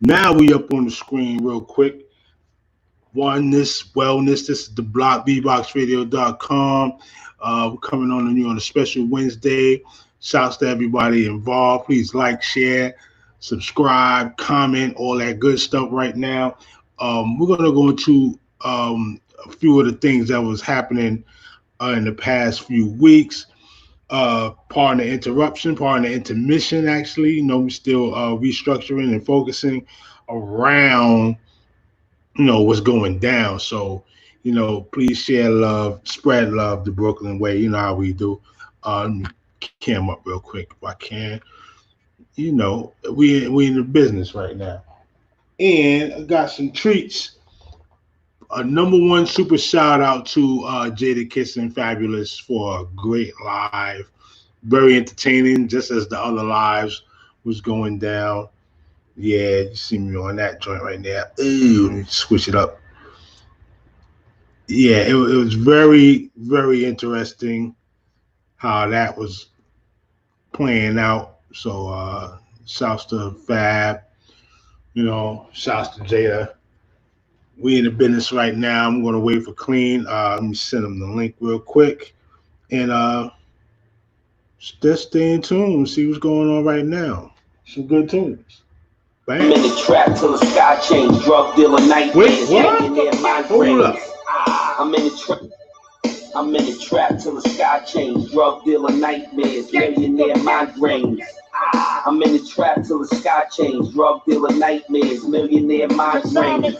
Now we up on the screen real quick. Oneness, wellness. This is the block, bboxradio.com. We're coming on you on a special Wednesday. Shouts to everybody involved. Please like, share, subscribe, comment, all that good stuff right now. We're going to go into a few of the things that was happening in the past few weeks. Pardon the interruption, pardon the intermission, actually. We're still restructuring and focusing around, what's going down. So, please share love, spread love the Brooklyn way. You know how we do. Let me cam up real quick if I can. We in the business right now. And I got some treats. A number one super shout out to Jada Kissing Fabulous for a great live. Very entertaining, just as the other lives was going down. Yeah, you see me on that joint right there. Ooh, let me switch it up. Yeah, it was very, very interesting how that was playing out. So shouts to Fab, shouts to Jada. We in the business right now. I'm gonna wait for Clean. Let me send him the link real quick. And just stay in tune, see what's going on right now. Some good tunes. Bam. I'm in the trap till the sky change. Drug dealer night. Wait, what? Hold up. I'm in the trap till the sky change. Drug dealer nightmares, millionaire migraines. I'm in the trap till the sky change. Drug dealer nightmares, millionaire migraines.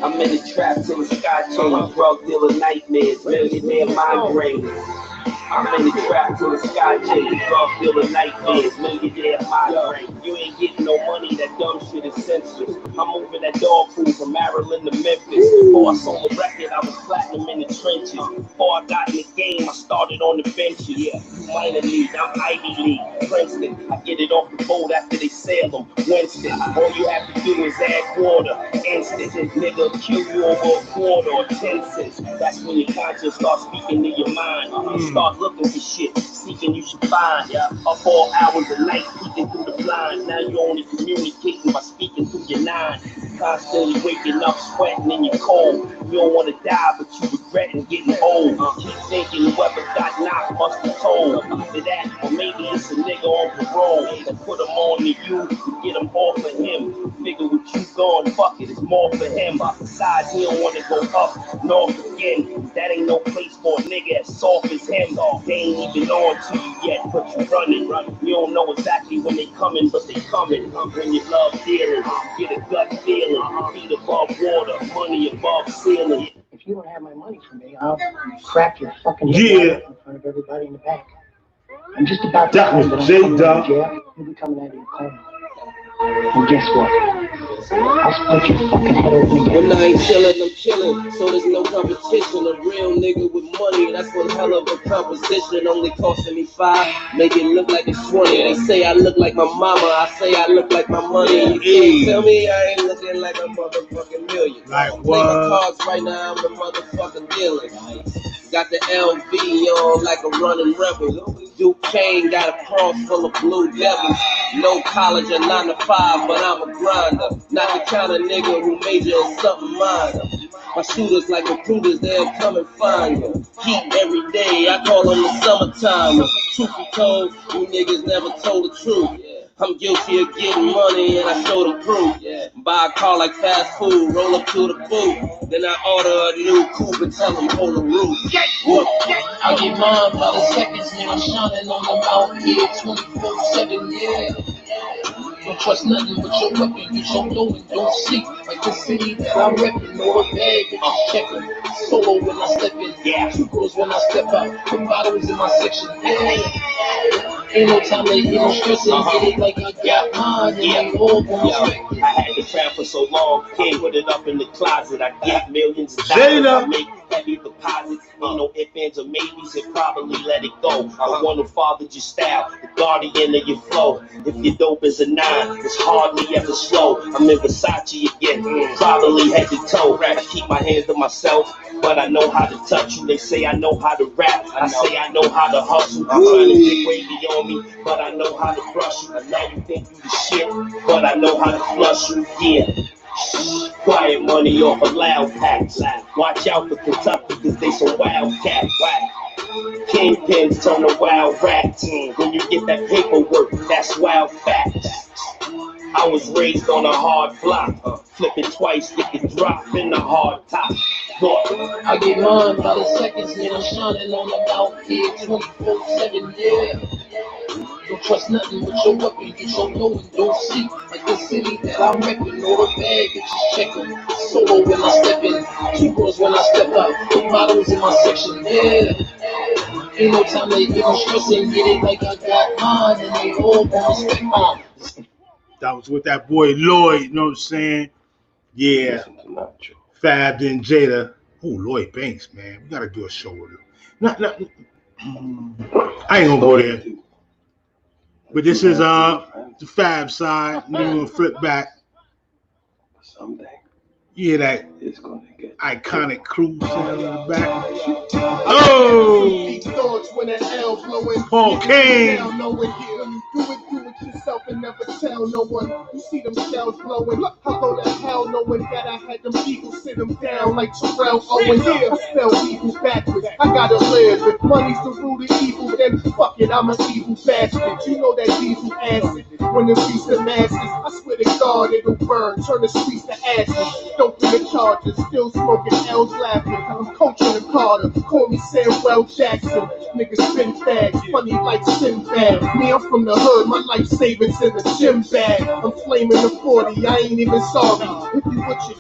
I'm in the trap till the sky change. Drug dealer nightmares, millionaire migraines. I'm in the trap till the sky change. Drug dealer nightmares, millionaire migraine. You ain't getting no money, that dumb shit is senseless. I'm moving that dog food from Maryland to Memphis. Before I sold the record, I was platinum in the trenches. Before I got in the game, I started on the benches. Yeah, minor league, I'm Ivy League, Princeton. I get it off the boat after they sail them. Winston, all you have to do is add water. Instant, nigga, kill you over a quarter or 10 cents. That's when your conscience starts speaking to your mind. You start looking for shit, seeking you should find. Up all hours of night, peeking through the blinds. Now you only communicating by speaking through your nine. Constantly waking up, sweating in your cold. You don't want to die, but you regretting getting old. Keep thinking whoever got knocked must have told. Either that, or maybe it's a nigga on parole that put them on to you to get them off of him. Figure with you gone, fuck it, it's more for him. Besides, he don't want to go up north again. That ain't no place for a nigga as soft as him. They ain't even on to you yet, but you running. You don't know exactly when they coming, but they coming. When you love dealing, get a gut feeling. Feet above water, money above ceiling. If you don't have my money for me, I'll crack your fucking head in front of everybody in the back. I'm just about to that was Jada. You'll be coming out of your coma. And guess what? I'll split your fucking head open again. When I ain't chillin', I'm chillin', so there's no competition. A real nigga with money, that's one hell of a composition. Only costing me 5, make it look like it's 20. They say I look like my mama, I say I look like my money. You can't tell me I ain't looking like a motherfucking million. Like Play what? my cards right now, I'm the motherfucking dealer. Got the LV on like a running rebel. Duke Kane got a cross full of blue devils. No college or 9 to 5, but I'm a grinder. Not the kind of nigga who major in something minor. My shooters like recruiters, they'll come and find you. Heat every day, I call them the summertime. Truth be told, you niggas never told the truth. I'm guilty of getting money and I show the proof. Buy a car like fast food, roll up to the booth. Then I order a new coupe and tell them hold the roof. I get mine by the seconds, man. I'm shining on them out here 24/7, yeah. Don't trust nothing but your weapon. You don't know and don't see. Like the city that I'm reppin', know a bag that you checkin'. Solo when I step in, 2 girls when I step out. Put bottles in my section, yeah. Ain't no time to get no stress and get it like I got mine. And all I had the trap for so long, can't put it up in the closet. I get millions of dollars, I make heavy deposits. Ain't no ifs, ands, or maybes, and probably let it go. I want to father your style, the guardian of your flow. If your dope is a 9, it's hardly ever slow. I'm in Versace again, probably head to toe. I keep my hands to myself, but I know how to touch you. They say I know how to rap, I say I know how to hustle. I'm trying to get wavy on me, but I know how to brush you. Now you think you the shit, but I know how to flush you. Yeah. Quiet money off of loud packs. Watch out for Kentucky, cause they some wild cats. Kingpins turn to wild rats. When you get that paperwork, that's wild facts. I was raised on a hard block. Flip it twice, get the drop in the hard top. Look, I get mine by the seconds, man. I'm shining on the out here 24/7, yeah. Don't trust nothing with your weapon, get your know and don't sleep. Like the city that I'm reppin', or the bag that you checkin'. Solo when I step in, 2 girls when I step out. Put bottles in my section, yeah. Ain't no time to get no stress and get it like I got mine, and they all gon' respect mine. That was with that boy Lloyd, you know what I'm saying? Yeah. Fab and Jada. Oh, Lloyd Banks, man. We gotta do a show with him. I ain't gonna go there. But this is the Fab side. And then we're gonna flip back. Someday. Yeah, that It's gonna get iconic cruise in the back. Oh! Paul Kane. Do it yourself and never tell no one. You see them shells blowing. How go to hell knowing that I had them eagles sit them down like Terrell Owen here. Spell evil backwards. I gotta live. If money's the root of evil, then fuck it, I'm an evil bastard. You know that diesel acid. When it reaches the masses, I swear to God it'll burn. Turn the streets to ashes. Don't be the charges. Still smoking L's laughing. I'm coaching the Carter. Call me Samuel Jackson. Niggas spin bags. Funny like Sinbad. Me, I'm from the hood. My life savings in the gym bag. I'm flaming the 40. I ain't even sorry. If you with your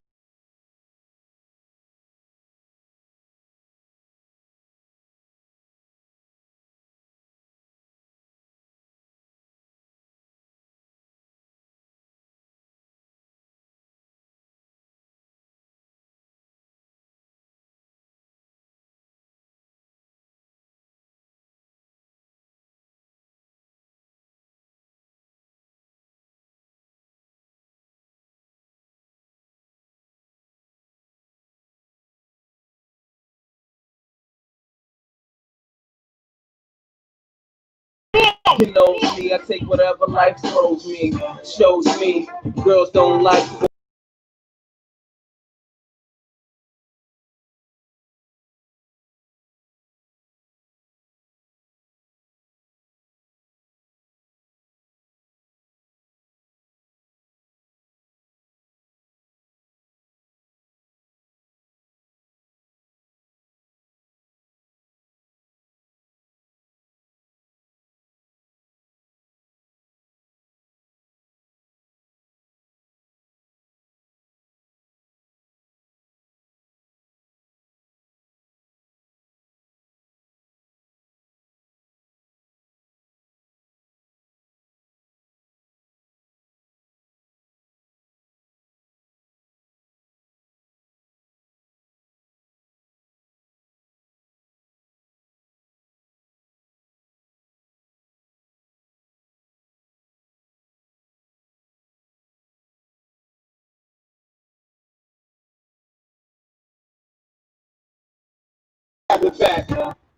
You know me, I take whatever life throws me, shows me. Girls don't like.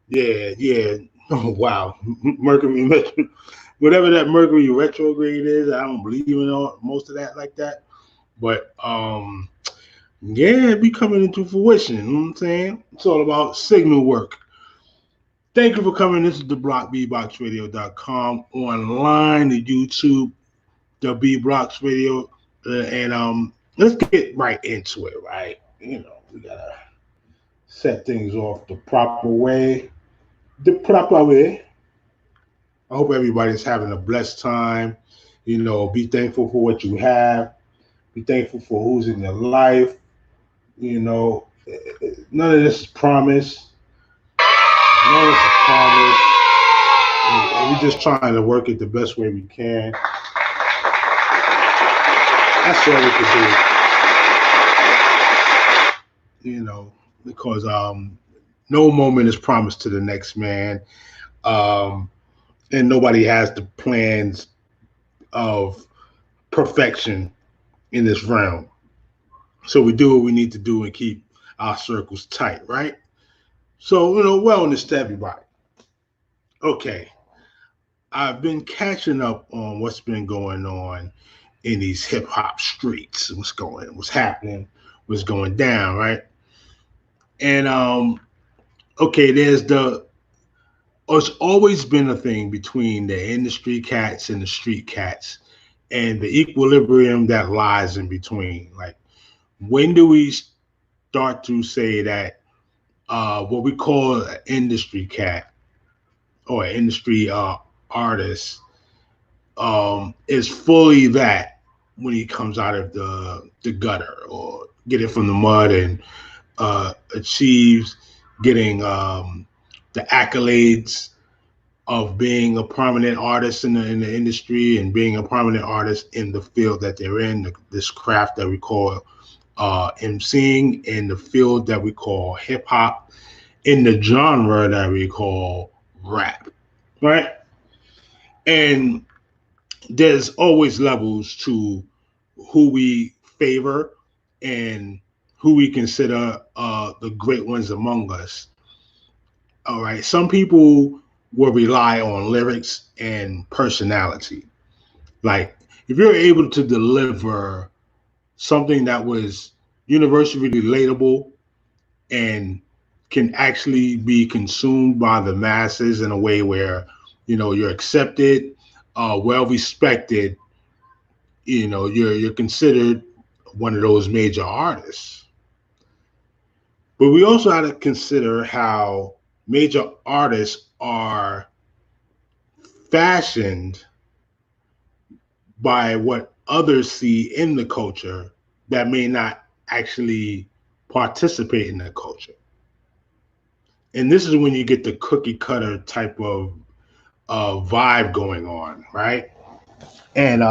Yeah. Oh, wow. Mercury, whatever that Mercury retrograde is, I don't believe in all most of that like that. But yeah, it be coming into fruition. You know what I'm saying? It's all about signal work. Thank you for coming. This is the blockbboxradio.com online, the YouTube, the B Blocks Radio, and let's get right into it. Right, you know, we gotta set things off the proper way. The proper way. I hope everybody's having a blessed time. You know, be thankful for what you have. Be thankful for who's in your life. You know, none of this is promise. None of this is promise. We're just trying to work it the best way we can. That's all we can do. You know, because no moment is promised to the next man, and nobody has the plans of perfection in this realm. So we do what we need to do and keep our circles tight, right? So, wellness to everybody. Okay, I've been catching up on what's been going on in these hip hop streets. What's happening, what's going down, right? And okay, it's always been a thing between the industry cats and the street cats, and the equilibrium that lies in between. Like, when do we start to say that what we call an industry cat or an industry artist is fully that when he comes out of the gutter or get it from the mud and achieves getting the accolades of being a prominent artist in the industry and being a prominent artist in the field that they're in, this craft that we call MCing, in the field that we call hip hop, in the genre that we call rap, right? And there's always levels to who we favor and who we consider the great ones among us. All right. Some people will rely on lyrics and personality. Like, if you're able to deliver something that was universally relatable and can actually be consumed by the masses in a way where, you're accepted, well respected, you're considered one of those major artists. But we also have to consider how major artists are fashioned by what others see in the culture that may not actually participate in the culture. And this is when you get the cookie cutter type of vibe going on, right? And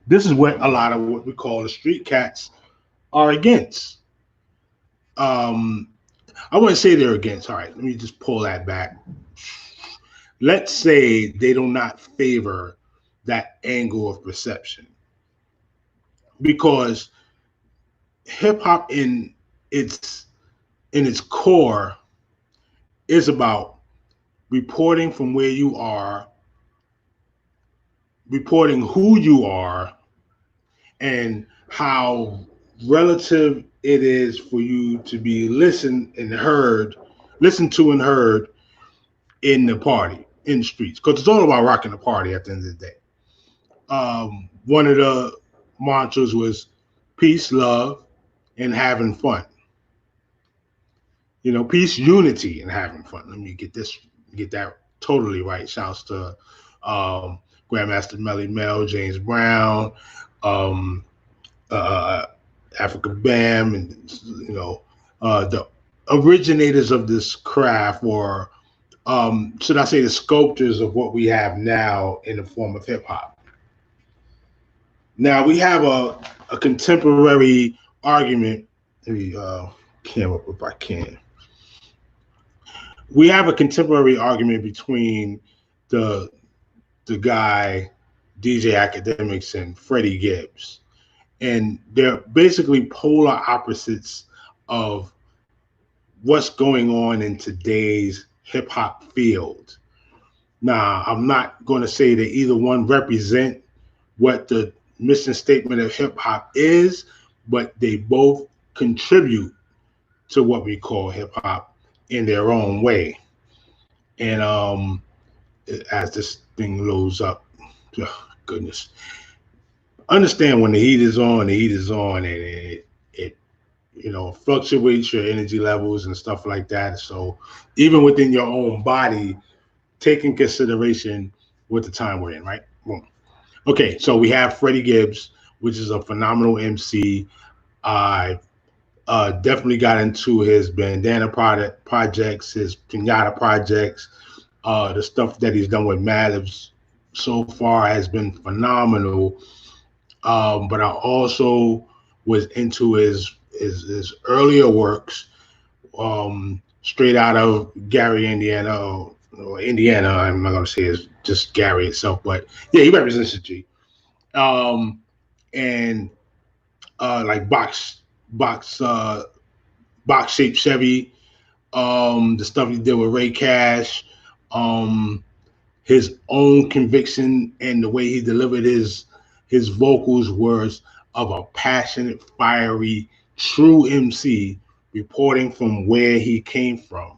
this is what a lot of what we call the street cats are against. I wouldn't say they're against. All right, let me just pull that back. Let's say they do not favor that angle of perception, because hip hop in its core is about reporting from where you are, reporting who you are, and how relative it is for you to be listened to and heard in the party, in the streets, because it's all about rocking the party at the end of the day. One of the mantras was peace, love, and having fun. Peace, unity, and having fun. Let me get that totally right. Shouts to Grandmaster Melly Mel, James Brown, Africa Bam, and the originators of this craft, or should I say the sculptors of what we have now in the form of hip hop. Now we have a contemporary argument. Let me cam up if I can. We have a contemporary argument between the guy DJ Academics and Freddie Gibbs. And they're basically polar opposites of what's going on in today's hip hop field. Now, I'm not going to say that either one represent what the mission statement of hip hop is, but they both contribute to what we call hip hop in their own way. And as this thing loads up, oh, goodness. Understand when the heat is on, and it fluctuates your energy levels and stuff like that. So even within your own body, take in consideration what the time we're in, right? Boom. Okay, so we have Freddie Gibbs, which is a phenomenal MC. I definitely got into his bandana projects, his pinata projects. The stuff that he's done with Madlibs so far has been phenomenal. But I also was into his earlier works straight out of Gary, Indiana, or Indiana. I'm not gonna say it's just Gary itself, but yeah, he represents the G. Um, and like box box shaped Chevy, the stuff he did with Ray Cash, um, his own conviction and the way he delivered his vocals was of a passionate, fiery, true MC reporting from where he came from.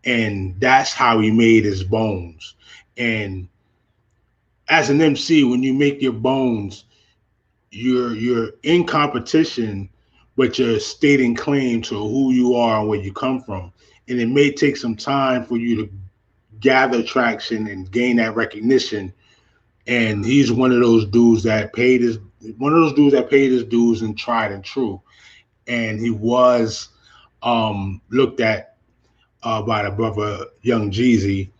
And that's how he made his bones. And as an MC, when you make your bones, you're in competition, but you're stating claim to who you are and where you come from. And it may take some time for you to gather traction and gain that recognition. And he's one of those dudes that paid his dues and tried and true. And he was looked at by the brother Young Jeezy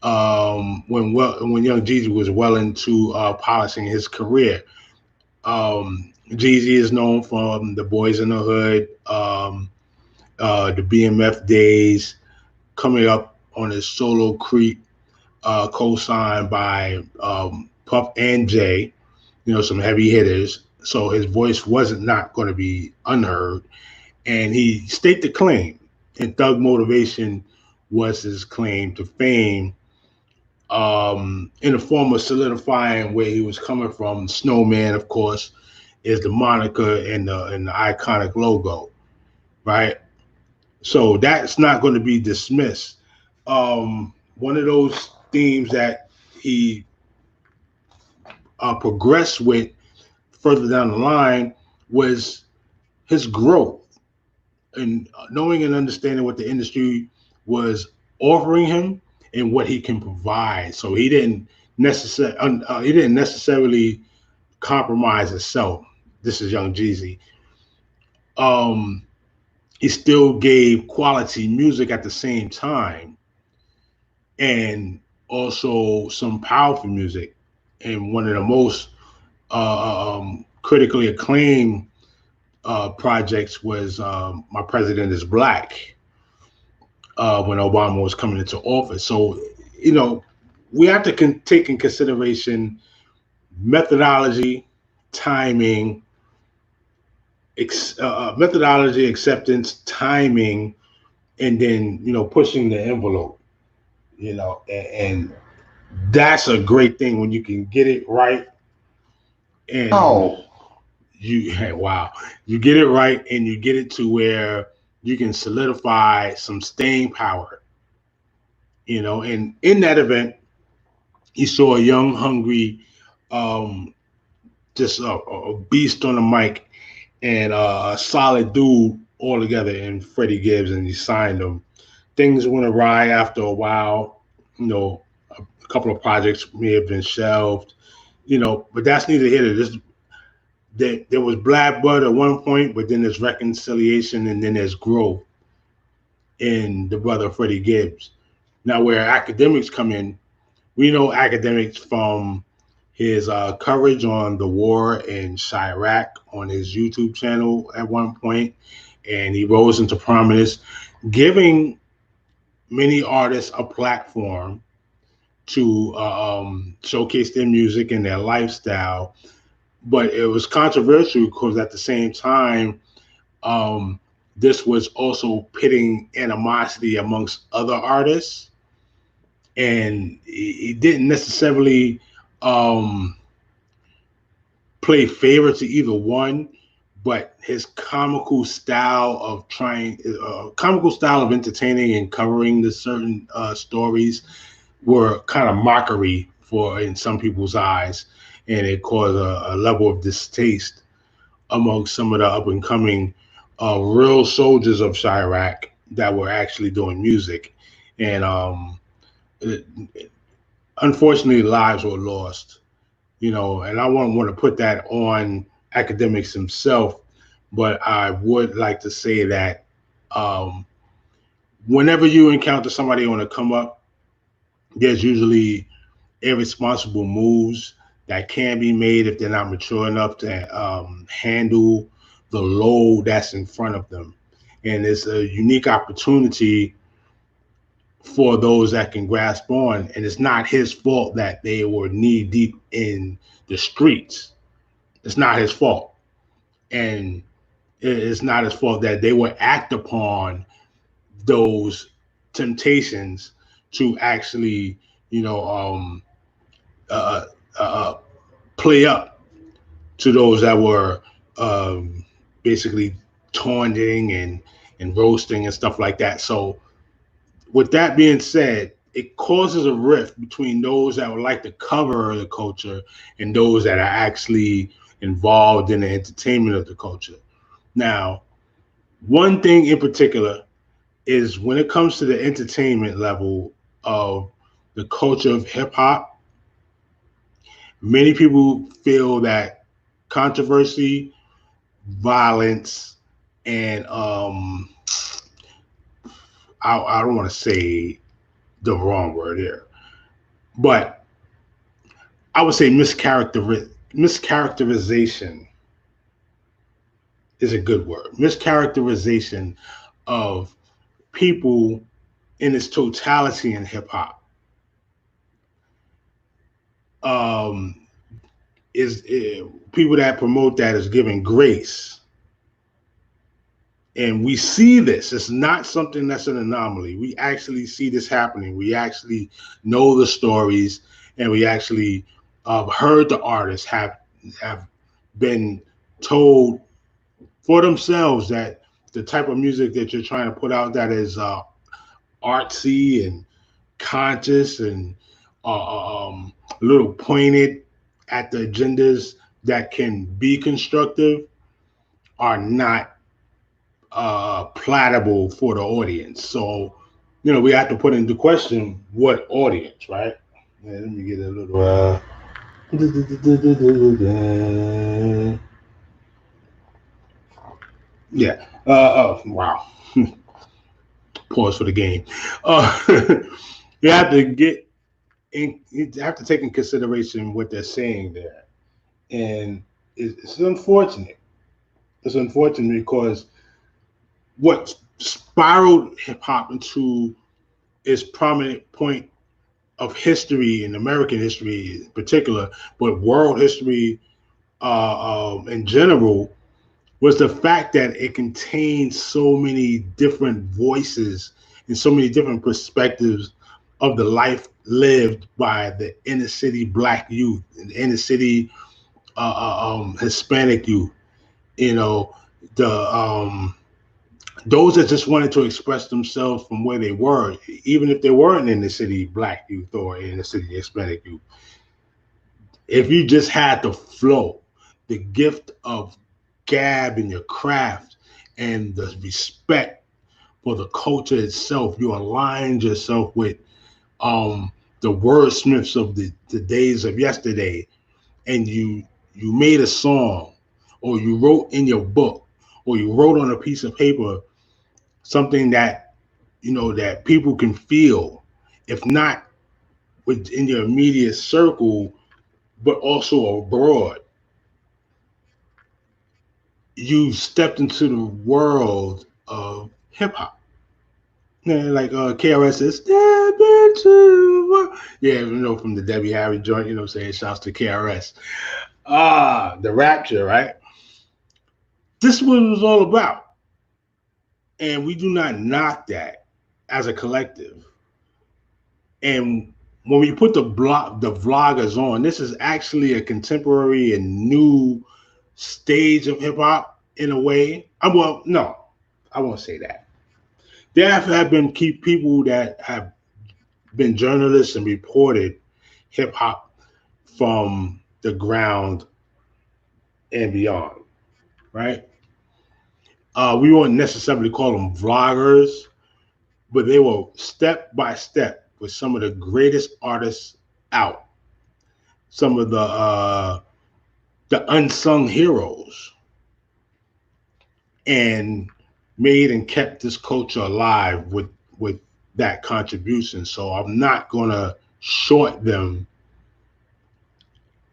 when Young Jeezy was well into polishing his career. Jeezy is known from the Boys in the Hood, the BMF days, coming up on his solo creep, co-signed by Puff and Jay, some heavy hitters. So his voice wasn't not going to be unheard. And he staked the claim. And Thug Motivation was his claim to fame, in the form of solidifying where he was coming from. Snowman, of course, is the moniker and the iconic logo, right? So that's not going to be dismissed. One of those themes that he progressed with further down the line was his growth and knowing and understanding what the industry was offering him and what he can provide. So he didn't necessarily compromise himself. This is Young Jeezy. He still gave quality music at the same time, and also some powerful music. And one of the most critically acclaimed projects was My President is Black, when Obama was coming into office. So, we have to take in consideration methodology, timing, methodology, acceptance, timing, and then, pushing the envelope, and that's a great thing when you can get it right. And you get it right and you get it to where you can solidify some staying power, and in that event, he saw a young, hungry, just a beast on the mic and a solid dude all together in Freddie Gibbs, and he signed him. Things went awry after a while. A couple of projects may have been shelved, but that's neither here nor there. There was black blood at one point, but then there's reconciliation and then there's growth in the brother Freddie Gibbs. Now, where academics come in, we know academics from his coverage on the war in Chirac on his YouTube channel at one point, and he rose into prominence, giving many artists a platform to showcase their music and their lifestyle. But it was controversial because at the same time, this was also pitting animosity amongst other artists, and he didn't necessarily play favor to either one, but his comical style of entertaining and covering the certain stories were kind of mockery in some people's eyes, and it caused a level of distaste among some of the up and coming real soldiers of Chirac that were actually doing music, and unfortunately, lives were lost. And I wouldn't want to put that on academics himself, but I would like to say that whenever you encounter somebody on a come up, there's usually irresponsible moves that can be made if they're not mature enough to handle the load that's in front of them. and it's a unique opportunity for those that can grasp on. And it's not his fault that they were knee deep in the streets. It's not his fault, and it's not his fault that they would act upon those temptations to actually, uh, uh, play up to those that were basically taunting and roasting and stuff like that. So, with that being said, it causes a rift between those that would like to cover the culture and those that are actually involved in the entertainment of the culture. Now, one thing in particular is when it comes to the entertainment level of the culture of hip hop, many people feel that controversy, violence, and I don't want to say the wrong word here, but I would say mischaracterization is a good word. Mischaracterization of people in its totality in hip hop is people that promote that as giving grace. And we see this. It's not something that's an anomaly. We actually see this happening. We actually know the stories, and we actually heard the artists have been told for themselves that the type of music that you're trying to put out that is artsy and conscious and a little pointed at the agendas that can be constructive are not palatable for the audience. So, we have to put into question what audience, right? Yeah, let me get a little. Yeah. Oh, wow. Pause for the game. You have to you have to take in consideration what they're saying there, and it's unfortunate. It's unfortunate because what spiraled hip hop into its prominent point of history in American history in particular, but world history in general, was the fact that it contained so many different voices and so many different perspectives of the life lived by the inner city black youth and inner city Hispanic youth. You know, the those that just wanted to express themselves from where they were, even if they weren't in the city black youth or in the city Hispanic youth. If you just had the flow, the gift of gab in your craft, and the respect for the culture itself, you aligned yourself with the wordsmiths of the days of yesterday, and you made a song, or you wrote in your book, or you wrote on a piece of paper something that that people can feel, if not within your immediate circle, but also abroad. You stepped into the world of hip hop. Yeah, like KRS is step into the world. Yeah, from the Debbie Harry joint, saying shouts to KRS. The Rapture, right? This is what it was all about. And we do not knock that as a collective. And when we put the vloggers on, this is actually a contemporary and new stage of hip hop in a way. Well, no, I won't say that. There have been key people that have been journalists and reported hip hop from the ground and beyond, right? We won't necessarily call them vloggers, but they were step by step with some of the greatest artists out, some of the unsung heroes, and made and kept this culture alive with that contribution. So I'm not gonna short them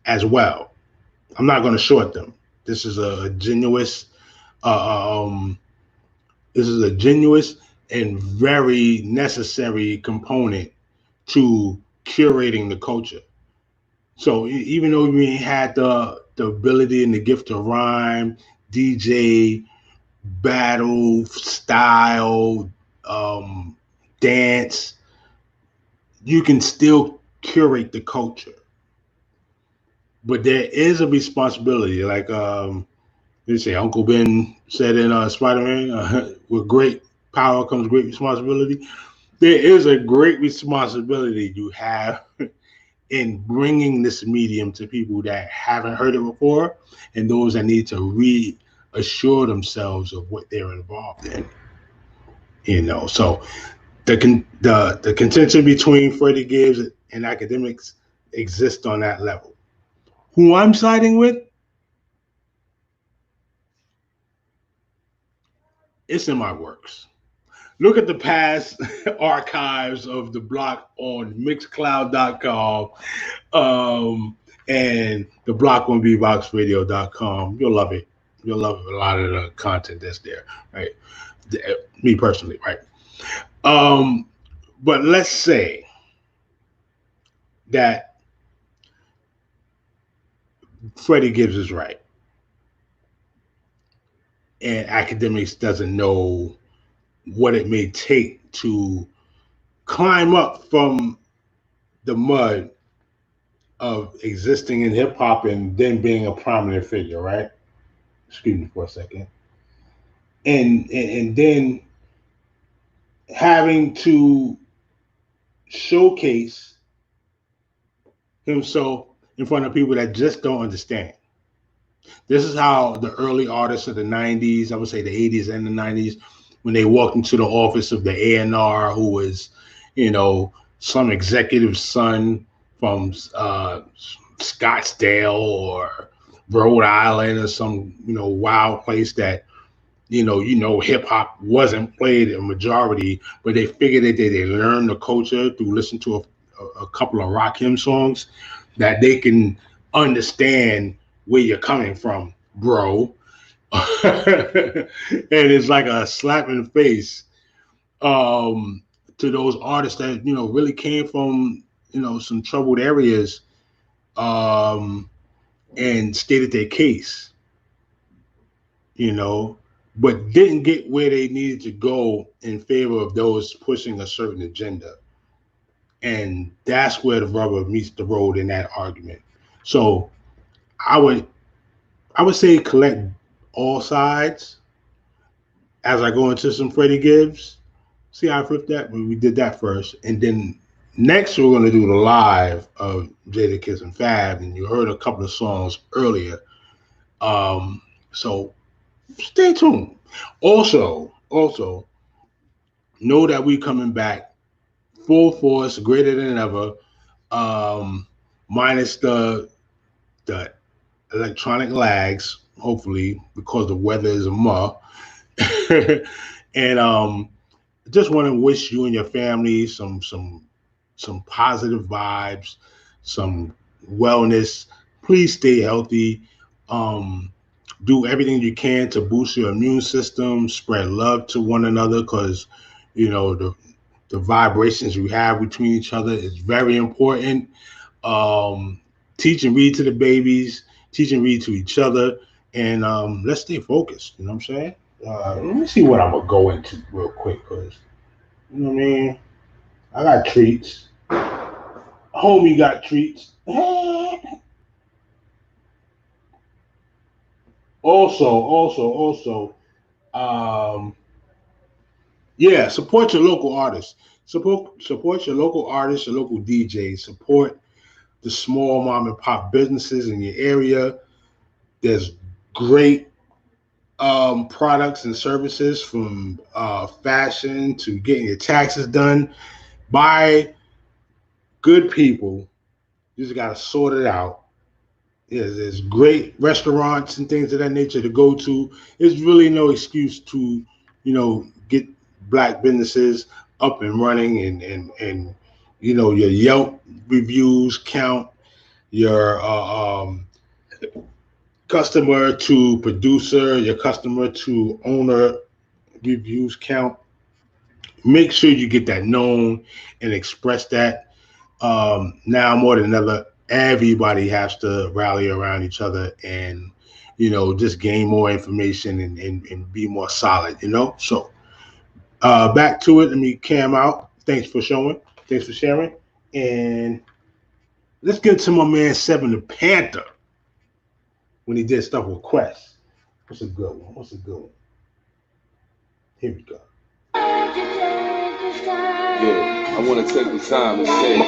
as well. I'm not gonna short them. This is a genuine This is a genuine and very necessary component to curating the culture. So even though we ain't had the ability and the gift to rhyme, DJ, battle, style, dance, you can still curate the culture. But there is a responsibility, like they say Uncle Ben said in Spider-Man, with great power comes great responsibility. There is a great responsibility you have in bringing this medium to people that haven't heard it before and those that need to reassure themselves of what they're involved in. So the contention between Freddie Gibbs and academics exists on that level. Who I'm siding with, it's in my works. Look at the past archives of the block on mixcloud.com and the block on bboxradio.com. You'll love it. You'll love a lot of the content that's there, right? Me personally, right? But let's say that Freddie Gibbs is right and academics doesn't know what it may take to climb up from the mud of existing in hip hop and then being a prominent figure, right? Excuse me for a second. And then having to showcase himself in front of people that just don't understand. This is how the early artists of the 90s, I would say the 80s and the 90s, when they walked into the office of the A&R, who was, some executive's son from Scottsdale or Rhode Island or some, wild place that, hip hop wasn't played a majority, but they figured that they learned the culture through listening to a couple of rock hymn songs, that they can understand where you're coming from, bro. And it's like a slap in the face to those artists that really came from some troubled areas and stated their case, but didn't get where they needed to go in favor of those pushing a certain agenda. And that's where the rubber meets the road in that argument. So I would say collect all sides as I go into some Freddie Gibbs. See how I flipped that? We did that first. And then next we're going to do the live of Jada Kiss and Fab. And you heard a couple of songs earlier. So stay tuned. Also, know that we coming back full force, greater than ever, minus the electronic lags, hopefully, because the weather is a muh. And just want to wish you and your family some positive vibes, some wellness. Please stay healthy. Do everything you can to boost your immune system, spread love to one another, because the vibrations we have between each other is very important. Teach and read to the babies, teach and read to each other, and let's stay focused. You know what I'm saying? Let me see what I'm gonna go into real quick, because you know what I mean. I got treats. Homie got treats. Also, yeah, support your local artists. Support your local artists, your local DJs. Support the small mom and pop businesses in your area. There's great products and services, from fashion to getting your taxes done by good people. You just got to sort it out. There's great restaurants and things of that nature to go to. There's really no excuse to, get black businesses up and running, and your Yelp reviews count, your customer to producer, your customer to owner reviews count. Make sure you get that known and express that. Now more than ever, everybody has to rally around each other and, just gain more information and be more solid, So back to it. Let me cam out. Thanks for showing. Thanks for sharing. And let's get to my man Seven the Panther when he did stuff with Quest. What's a good one? Here we go. Yeah, I want to take the time to say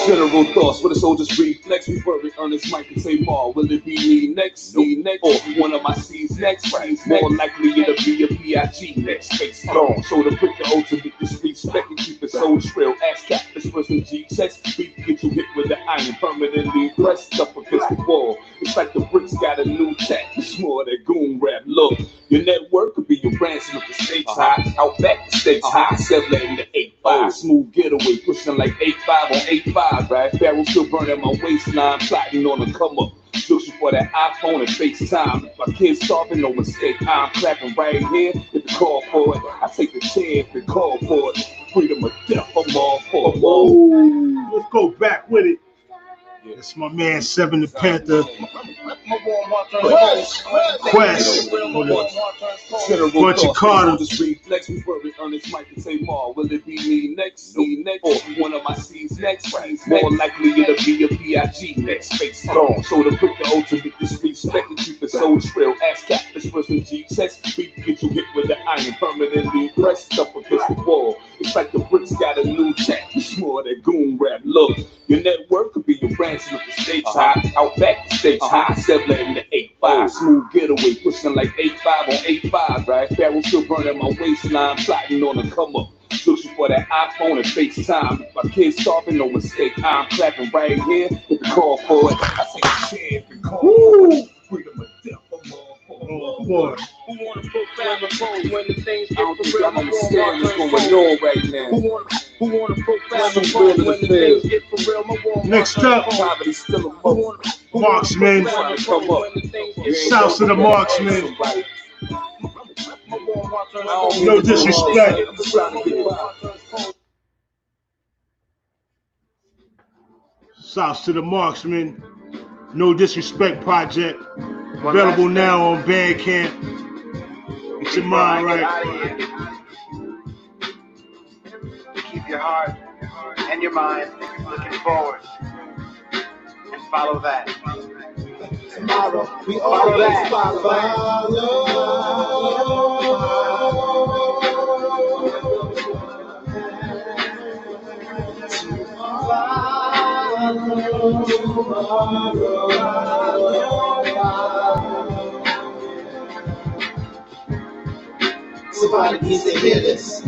general thoughts for the soldiers reflex. We worry earnest mic and say more. Will it be me next? Me next? Or one of my C's next? More likely it'll be a B.I.G. next. Face long. So to put the ultimate disrespect and keep it so trill. Ask Cap, this person G-checks. We can get you hit with the iron permanently pressed up against the wall. It's like the bricks got a new tech. It's more that goon rap. Look, your network could be your ransom if the stakes high. Out back the stakes high. 7 in the 8-5. Smooth getaway, pushing like 8-5 on 8-5, right? Barrel still burning my waistline, plotting on the come up. Searching for that iPhone and FaceTime. If my kids starving, no mistake. I'm clapping right here. If the call for it, I take the chance if the call for it. Freedom of death, I'm all for it. Whoa. Let's go back with it. That's my man Seven the Panther. Quest. Bunch of Carters. Reflex, we worry earnest mic and say more. Will it be me next? Me next? Or one of my C's next? More likely it'll be a B.I.G. next. Face long. So to put the ultimate disrespect and keep it so trill. Ask Cap, this person G-checks. We can get you hit with the iron permanently pressed up against the wall. It's like the bricks got a new tech. It's more that goon rap. Look, your network could be your ransom if the stakes high. Out back the stakes high. 7 in the 8-5. Smooth getaway, pushing like 8-5 on 8-5, right? Barrel still burning my waistline, plotting on the come up. Searching for that iPhone and FaceTime. If my kids starving, no mistake. I'm clapping right here. If the call for it, I take a chance and call for it. Freedom of death, I'm all for it. Oh, boy. Who wanna profile the phone when the things I get don't for think real? y'all understand what's going on right now. Who wanna profile the phone when the things get for real? Next up, Poverty's still a mother. Marksman. Shouts to the Marksman. No disrespect. Shouts to the Marksman. No Disrespect Project. Available now on Bandcamp. Get your mind right. Keep your heart and your mind looking forward. And follow that. Tomorrow, we all that. Somebody needs to hear this.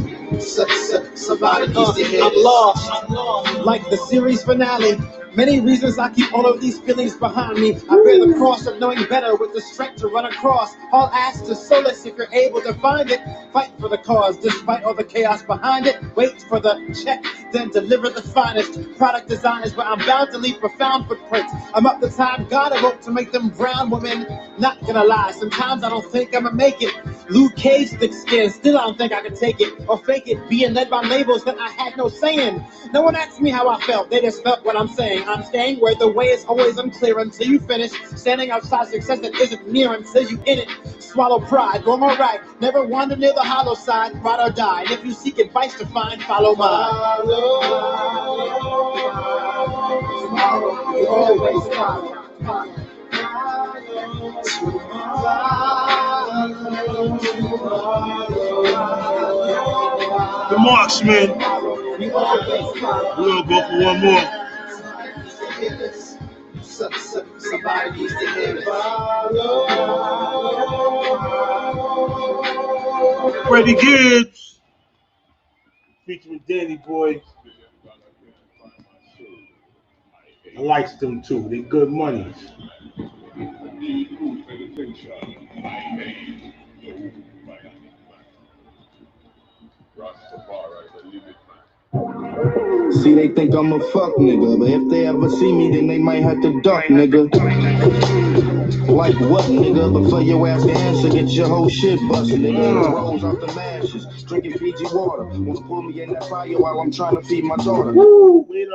Somebody needs to hear this. I'm lost, like the series finale. Many reasons I keep all of these feelings behind me. I bear the cross of knowing better with the strength to run across. All ask to solace if you're able to find it. Fight for the cause despite all the chaos behind it. Wait for the check, then deliver the finest. Product design is where I'm bound to leave profound footprints. I'm up the time God awoke to make them brown women. Not gonna lie, sometimes I don't think I'ma make it. Luke Cage thick skin, still I don't think I can take it. Or fake it, being led by labels that I had no say in. No one asked me how I felt, they just felt what I'm saying. I'm staying where the way is always unclear until you finish. Standing outside success that isn't near until you in it. Swallow pride, go more right. Never wander near the hollow side, ride or die. And if you seek advice to find, follow mine. Tomorrow, we always follow. The Marksman. We'll go for one more. Somebody needs to hear this. Freddie Gibbs featuring Danny Boy. I like them too. They good monies. See, they think I'm a fuck nigga, but if they ever see me, then they might have to duck, nigga. Like what, nigga? Before your ass can answer, get your whole shit busted, nigga. Rolls off the mashes, drinking Fiji water. Wanna pull me in that fire while I'm trying to feed my daughter. Woo! Wait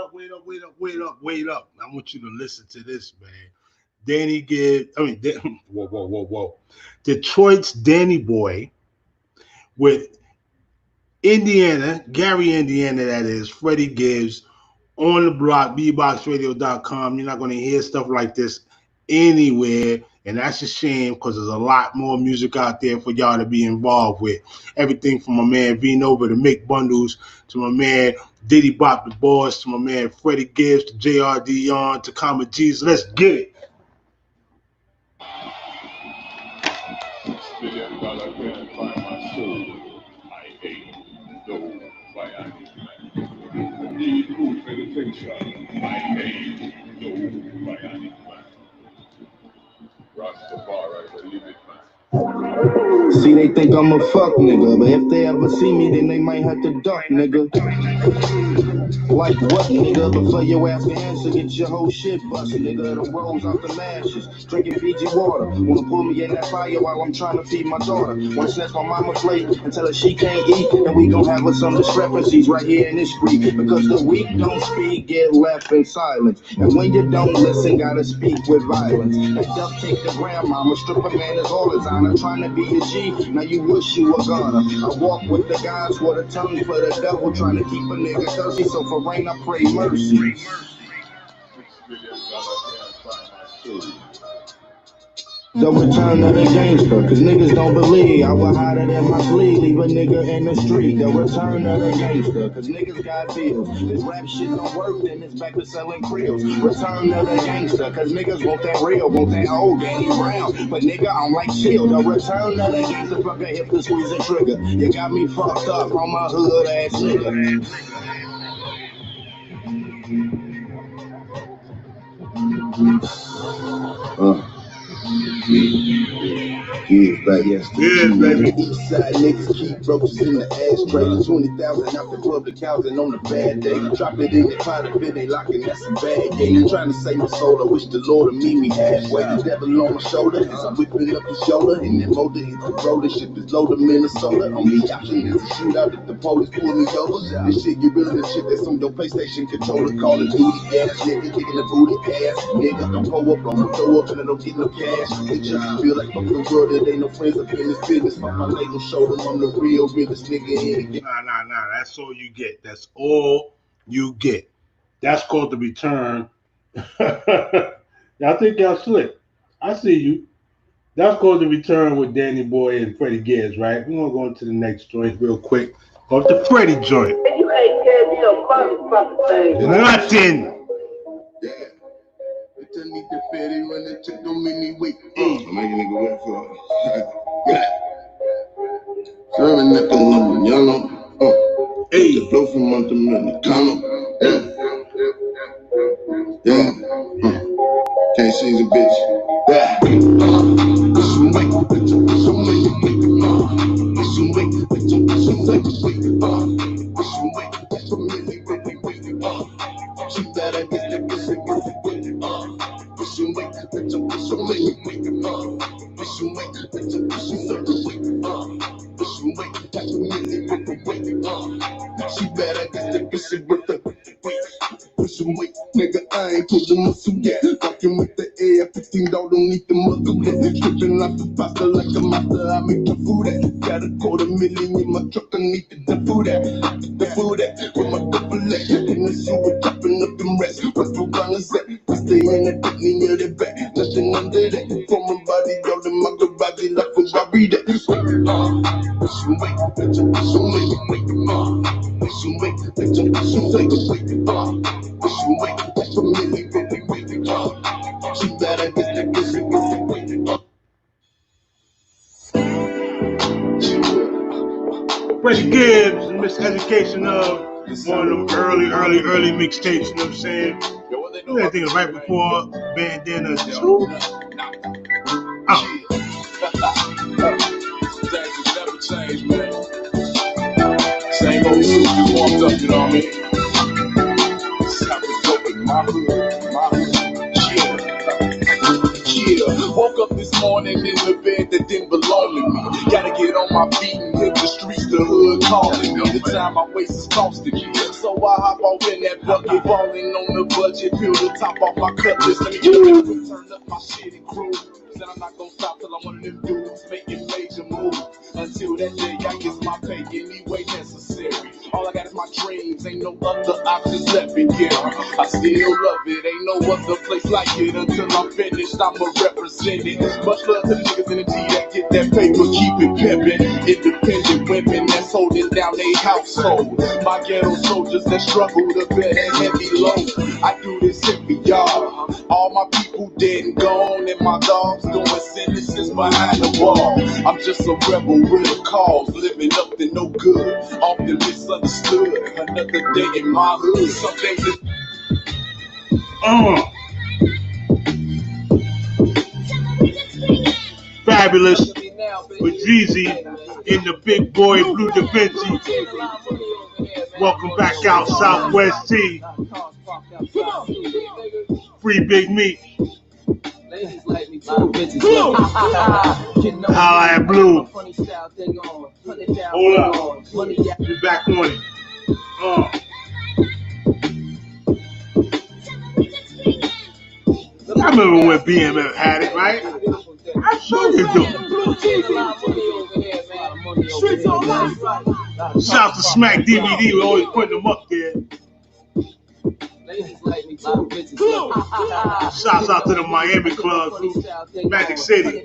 up. I want you to listen to this, man. Danny Gibbs, whoa. Detroit's Danny Boy with Indiana, Gary, Indiana, that is, Freddie Gibbs, on the block, bboxradio.com. You're not going to hear stuff like this anywhere, and that's a shame because there's a lot more music out there for y'all to be involved with. Everything from my man Vino to Mick Bundles, to my man Diddy Bop the Boss, to my man Freddie Gibbs, to JR Dion, to Comma G's. Let's get it. See, they think I'm a fuck nigga, but if they ever see me, then they might have to duck, nigga. Like what, nigga? Before your ass can answer, get your whole shit busted, nigga. The rolls off the mashes, drinking Fiji water. Wanna pull me in that fire while I'm trying to feed my daughter. Wanna snatch my mama's plate and tell her she can't eat, and we gon' have us some discrepancies right here in this street. Because the weak don't speak, get left in silence. And when you don't listen, gotta speak with violence. And duct tape the grandmama, strip a man is all his honor. Trying to be a G, now you wish you were gonna. I walk with the gods, with a tongue for the devil, trying to keep a nigga thirsty. So for rain, I pray mercy. The return of the gangster, cause niggas don't believe I will hide it in my sleeve, leave a nigga in the street. The return of the gangster, cause niggas got bills. This rap shit don't work, then it's back to selling krills. Return of the gangster, cause niggas want that real, want that old Danny Brown. But nigga, I'm like chill. The return of the gangster, fuck a hip to squeeze a trigger. You got me fucked up on my hood ass nigga. Yeah, baby. Yeah, baby. East side niggas keep roaches in the ashtray. 20,000 out the public housing on a bad day. Drop it in the pot of it, they locking, that's a bad game. Trying to save my soul, I wish the Lord would meet me halfway. The devil on my shoulder as I'm whipping up the shoulder. And that motor is the roller, ship is low to Minnesota. Only option is to shoot out if the police pull me over. This shit get rid of the shit that's on your PlayStation controller. Call it booty ass nigga, kicking the booty ass nigga. Don't pull up, don't throw up, and I don't get no cash. It just feel like fuck the world, it ain't no friends up in this business. Fuck my label, show them I'm the real realest nigga in the game. Nah. That's all you get. That's all you get. That's called the return. I think y'all slick. I see you. That's called the return with Danny Boy and Freddie Gibbs, right? We're gonna go into the next joint real quick. Go to the Freddie joint. You ain't getting your motherfucking thing. Nothing. Yeah. I need the fatty when the chick don't make me wait. I'm making it go back for it. Serving at the number, yellow. Hey, the blow from Montana. Yeah. Can't see the bitch. Yeah. Some weight, some weight, some weight, some weight. She better get the pussy with it. Some weight, some she better get the pussy with the pushing weight, nigga. I ain't put the muscle yet. Fucking with the air, 15 don't need the muzzle yet. Tripping like the pasta like a master. I make the food at. Got $250,000 in my truck. I need the food at. The food at with my double leg in the sewer, chopping up them rest. What's the runners at? I stay in the Disney near the back. Nothing under that. From my body, all in my garage like a Ferrari that. Pushing weight, pushing weight, pushing weight, pushing weight, pushing weight, she better get the pussy with the weight. Freddie Gibbs, Miseducation of one of them early mixtapes, you know what I'm saying? I think it was right before Bandana 2. Change, man. Same old suit, you warmed up, you know what I mean? This how we go with my hood, yeah. Woke morning in the bed that didn't belong to me. Gotta get on my feet and hit the streets, the hood calling me. The time I waste is costing me. So I hop off in that bucket, falling on the budget, peel the top off my cutlass. Let me get a turn up my shit and cruise. Said I'm not gonna stop till I'm one of them dudes making major moves. Until that day I get my pay any way necessary. All I got is my dreams, ain't no other options left in here. I still love it, ain't no other place like it. Until I'm finished, I'ma represent it. Much love to the niggas in the G that get that paper, keep it pimpin'. Independent women that's holding down their household. My ghetto soldiers that struggle to bear that heavy load. I do this shit for y'all. All my people dead and gone, and my dogs doing sentences behind the wall. I'm just a rebel with a cause, living up to no good, often misunderstood. Another day in my hood, some days it's Fabulous with Jeezy in the Big Boy Blue Da Vinci. Welcome back out, Southwest T. Free Big Meat. Holla at Blue. Hold up. We back on it. I remember when BMF had it, right? I'm sure you do. Shout to Smack DVD, we always putting them up there. Shouts out to the Miami club, Magic City.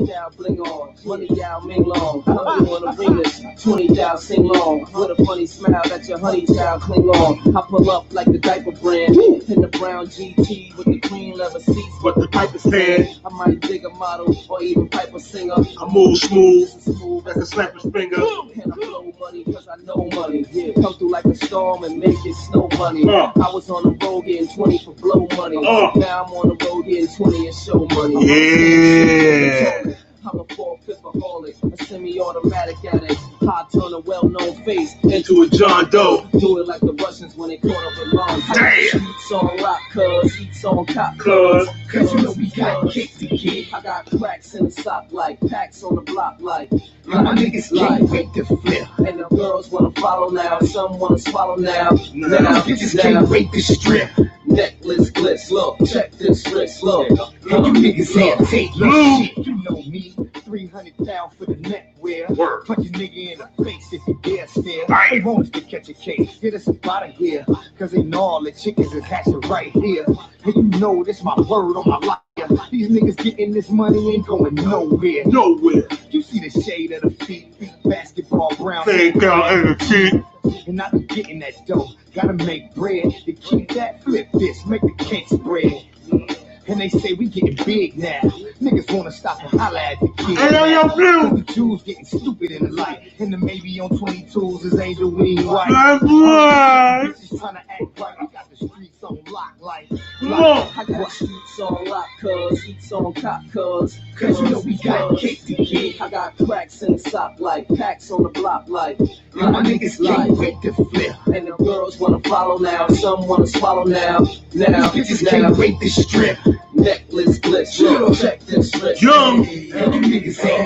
20,000 sing long with a funny smile that your honey child cling on. I pull up like the diaper brand in the brown GT with the green leather seats, but the pipe is tan. I might dig a model or even pipe a singer. I move smooth like a snapper's finger. And I blow money cause I know money. Come through like a storm and make it snow money. I was on the road getting 20 for blow money. Now I'm on the road getting 20 and show money. Yeah. I'm a 4-5-aholic, a semi-automatic addict. I turn a well-known face into a John Doe. Do it like the Russians when they caught up with bombs. Damn. Eats on rock, cuz. Eats on cop, cuz. Cause you know we got kicked to kid. I got cracks in the sock like packs on the block like. My niggas can't wait to flip. And the girls wanna follow now. Some wanna swallow now. Now bitches can't wait to strip. Necklace glitz, look, check this wrist, look. You niggas ain't take your shit. You know me, 300 down for the neck wear. Punch a nigga in the face if you dare stare. They want us to catch a case, get us up out of here. Cause they know all the chickens is hatching right here. And you know this my word on my life. These niggas getting this money ain't going nowhere. Nowhere. You see the shade of the feet, basketball brown. Fade down in the feet. And I be getting that dough. Gotta make bread to keep that, flip this, make the cake spread. And they say we getting big now. Niggas wanna stop and holla at the kids. Hey, yo, Blue. The Jews getting stupid in the light. And the maybe on 22s is ain't the weed right. My boy. Bitches trying to act right. I got the streets on lock like. Come on. I got streets on lock, cuz. Eats on cop, cuz. Cause you know we got cake to kid. I got cracks in the sock like. Packs on the block like. My niggas can't wait to flip. And the girls wanna follow now. Some wanna swallow now. Now bitches can't wait to strip. Necklace glitz, look, check this wrist. Young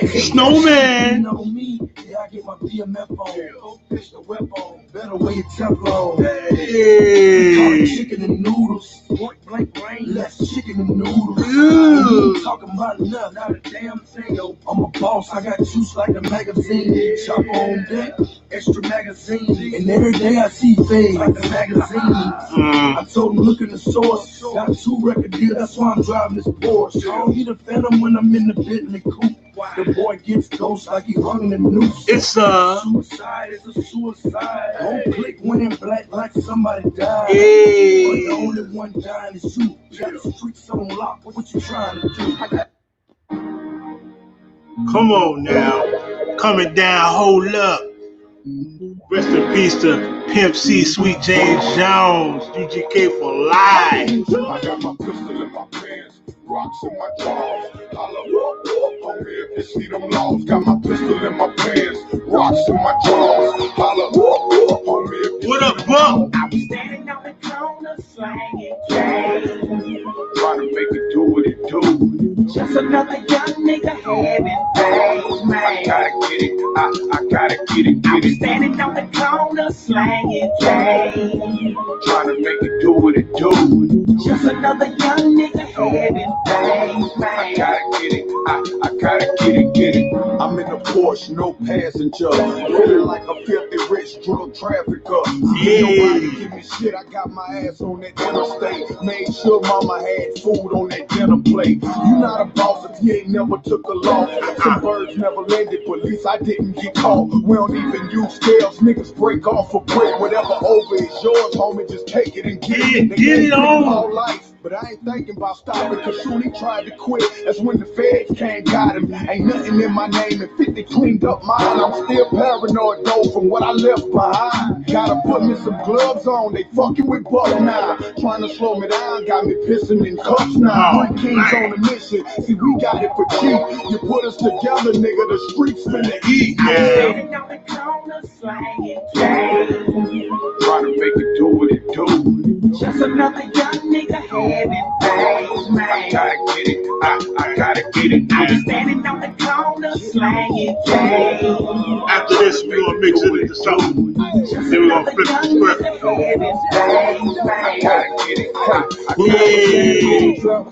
Snowman. You know me, yeah, I get my BMF on. Go fish the whip on. Better weigh your Teflon. Hey. Chicken and noodles. Point blank rain, less chicken and noodles. Talking about enough, not a damn thing. Yo, I'm a boss, I got juice like a magazine. Chop on deck, extra magazine. And every day I see things like the magazine. I told him look in the source. Got 2 record deals, that's why I'm driving this Porsche. I don't need a phantom when I'm in the Bentley coupe. The boy gets ghost like he running the noose. It's suicide, it's a suicide. Don't click when in black like somebody died. Hey. But the only one dying is you. Got the streets on lock. What you trying to do? Come on now. Coming down, hold up. Rest in peace to Pimp C, Sweet James Jones, UGK for life. I got my pistol in my pants, rocks in my jaws. Holla, homie, if you see them laws. Got my pistol in my pants, rocks in my jaws. Holla, homie, if you what up, Bump? I was standing on the corner slanging cane. trying to make it do what it do. Just another young nigga having things, man. I gotta get it, I gotta get it, get it. Standing on the corner slanging things. Trying to make it do what it do. Just another young nigga having things, man. I gotta get it, I gotta get it, get it. I'm in a Porsche, no passenger. Feeling like a filthy rich drug trafficker. Nobody give me shit, I got my ass on that interstate. Made sure mama had food on that dinner plate. You not a boss if you ain't never took a loss. Some birds never landed, but at least I didn't get caught. We don't even use scales, niggas break off for break. Whatever over is yours, homie, just take it and get it. They Get it on. All life. But I ain't thinking about stopping, cause soon he tried to quit. That's when the feds came, got him. Ain't nothing in my name, and 50 cleaned up mine. I'm still paranoid though from what I left behind. Gotta put me some gloves on, they fucking with Buck now. Trying to slow me down, got me pissing in cups now. Three kings on a mission, see we got it for cheap. You put us together, nigga, the streets finna eat. Standing on the corner slanging things. Trying to make it do what it do. Just another young nigga having things, man. I gotta get it, I gotta get it, get it. Standing on the corner slanging things. After this, we're gonna mix it into something. Then we're gonna flip the script. I gotta get it,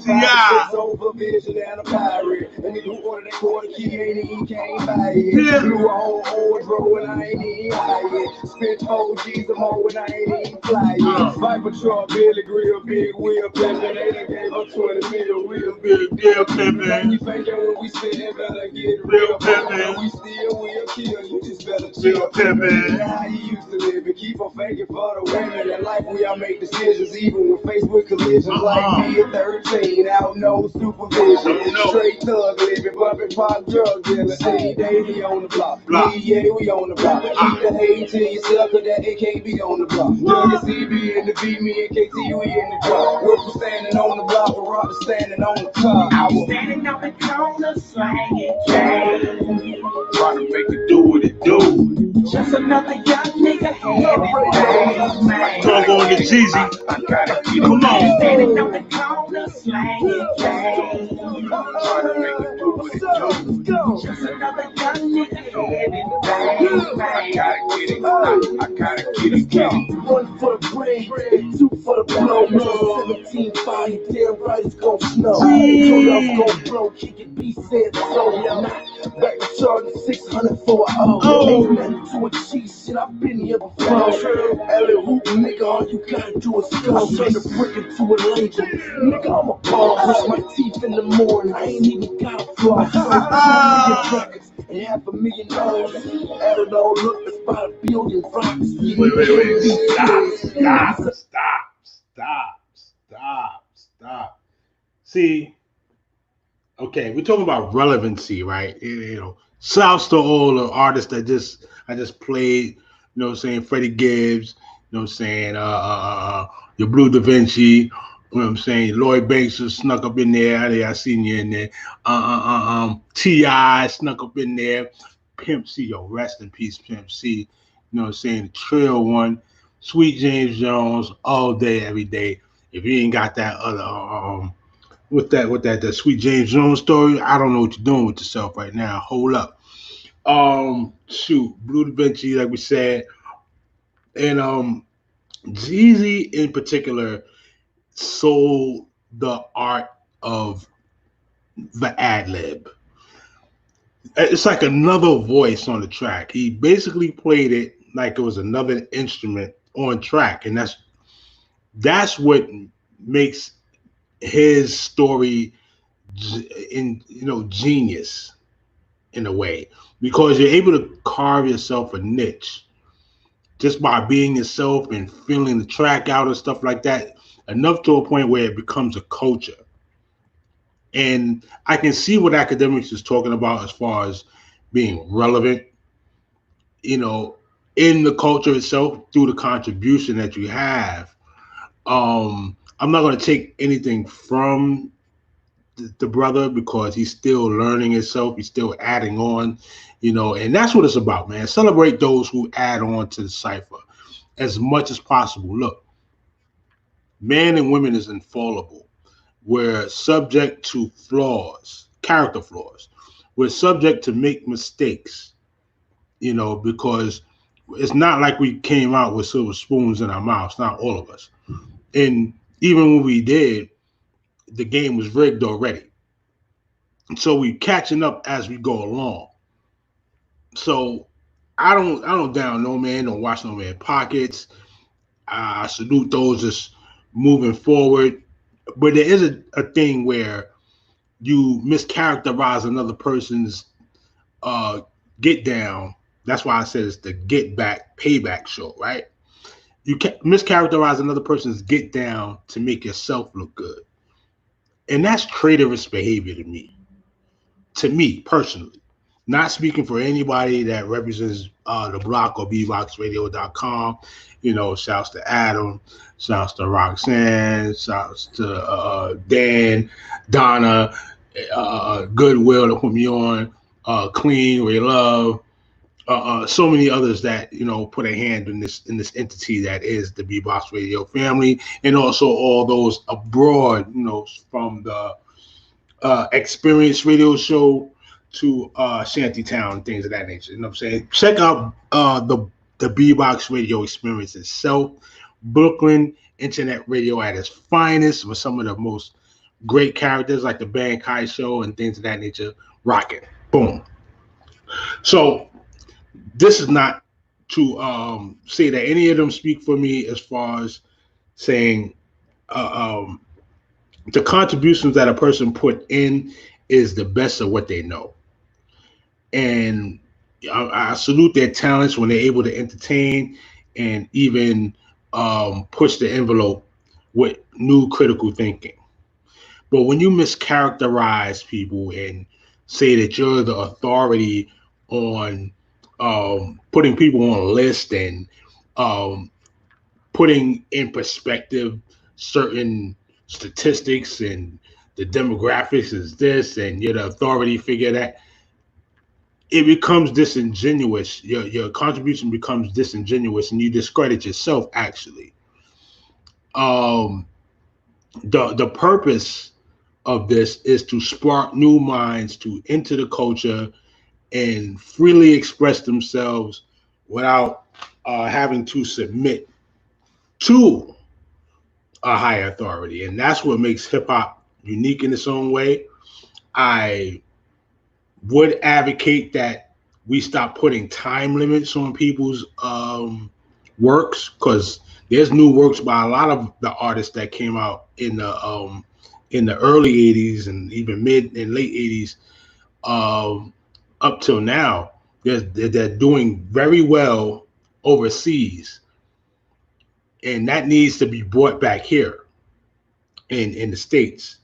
Yeah. Over vision and a pirate. And nigga who ordered that quarter key ain't even came by it. Yeah. Blew a whole old road and I ain't even high yet. Spent 4 G's a more and I ain't even fly yet. Viper truck, Billy Grill, big wheel, pimpin'. They done gave her 20 million wheel, Big deal, pimpin'. You thinking when we sitting better get Real pimpin'. We still will kill you, just better Real chill. pimpin'. That's how you used to live and keep on faking for the women. In life we all make decisions even with Facebook collisions. Like me at 13, out no supervision. Straight thug living, bumping pop drug dealer. See, daily on the block. Yeah, we on the block. Keep the hate to yourself, cause that AKB on the block. Drug CB in the V, me and KT, we in the drop. We're standing on the block, we're Robert standing on the top. Standing on the corner slanging things. trying to make it do what it do. Just another young nigga having things, man. Talk on the Jeezy. I gotta get it. Come on. Standing on the corner slanging things. Trying to make it do what it do. Just another young nigga having things, I man. gotta get it. I gotta get it. Get it. 1 for the brain, 2 for the blow. 17 fire, damn right it's gon' snow. Your love gon' blow, kick it, be said so. I'm not back to charging 600 for a O. Ain't nothing to a cheese shit, I've been here before. Ellie Hoop, nigga, all you gotta do is go. Turn the brick into a label. Nigga, I'm a ball, brush my teeth in the morning. I ain't even got a floss. 2 million records and $500,000. Add it all up, it's about $1 billion rocks. Wait. Stop. See, okay, we're talking about relevancy, right? You know, shouts to all the artists that I just played, you know what I'm saying, Freddie Gibbs, you know what I'm saying, your Blue Da Vinci, you know what I'm saying, Lloyd Banks just snuck up in there. I seen you in there. T.I. snuck up in there. Pimp C, yo, rest in peace, Pimp C. You know what I'm saying, the Trill one, Sweet James Jones, all day, every day. If you ain't got that other with that Sweet James Jones story, I don't know what you're doing with yourself right now. Hold up. Shoot, Blue Da Vinci, like we said, and Jeezy in particular sold the art of the ad lib. It's like another voice on the track. He basically played it like it was another instrument on track, and that's what makes his story genius in a way, because you're able to carve yourself a niche just by being yourself and feeling the track out and stuff like that, enough to a point where it becomes a culture. And I can see what Academics is talking about as far as being relevant, you know, in the culture itself through the contribution that you have. I'm not going to take anything from the brother because he's still learning himself. He's still adding on, you know, and that's what it's about, man. Celebrate those who add on to the cipher as much as possible. Look, men and women is infallible. we're subject to flaws, character flaws. We're subject to make mistakes, you know, because it's not like we came out with silver spoons in our mouths, not all of us. And even when we did, the game was rigged already. So we catching up as we go along. So I don't down no man, don't watch no man pockets. I salute those just moving forward. But there is a thing where you mischaracterize another person's get down. That's why I said it's the Getback Payback show, right? You can mischaracterize another person's get down to make yourself look good. And that's traitorous behavior to me personally. Not speaking for anybody that represents the block or bboxradio.com. You know, shouts to Adam, shouts to Roxanne, shouts to Dan, Donna, Goodwill to put me on, Clean, Ray Love, so many others that, you know, put a hand in this entity that is the B-Box Radio family, and also all those abroad, you know, from the Experience Radio Show to Shantytown, things of that nature. You know what I'm saying? Check out the B-Box Radio Experience itself. Brooklyn internet radio at its finest, with some of the most great characters like the Ban Kai Show and things of that nature. Rocking. Boom. So this is not to say that any of them speak for me as far as saying the contributions that a person put in is the best of what they know. And I salute their talents when they're able to entertain and even push the envelope with new critical thinking. But when you mischaracterize people and say that you're the authority on putting people on a list and putting in perspective certain statistics and the demographics is this, and you're the authority figure that, it becomes disingenuous. Your contribution becomes disingenuous, and you discredit yourself. Actually, the purpose of this is to spark new minds to enter the culture and freely express themselves without having to submit to a higher authority. And that's what makes hip hop unique in its own way. I would advocate that we stop putting time limits on people's works, because there's new works by a lot of the artists that came out in the early 80s and even mid and late 80s up till now. They're doing very well overseas, and that needs to be brought back here in the States.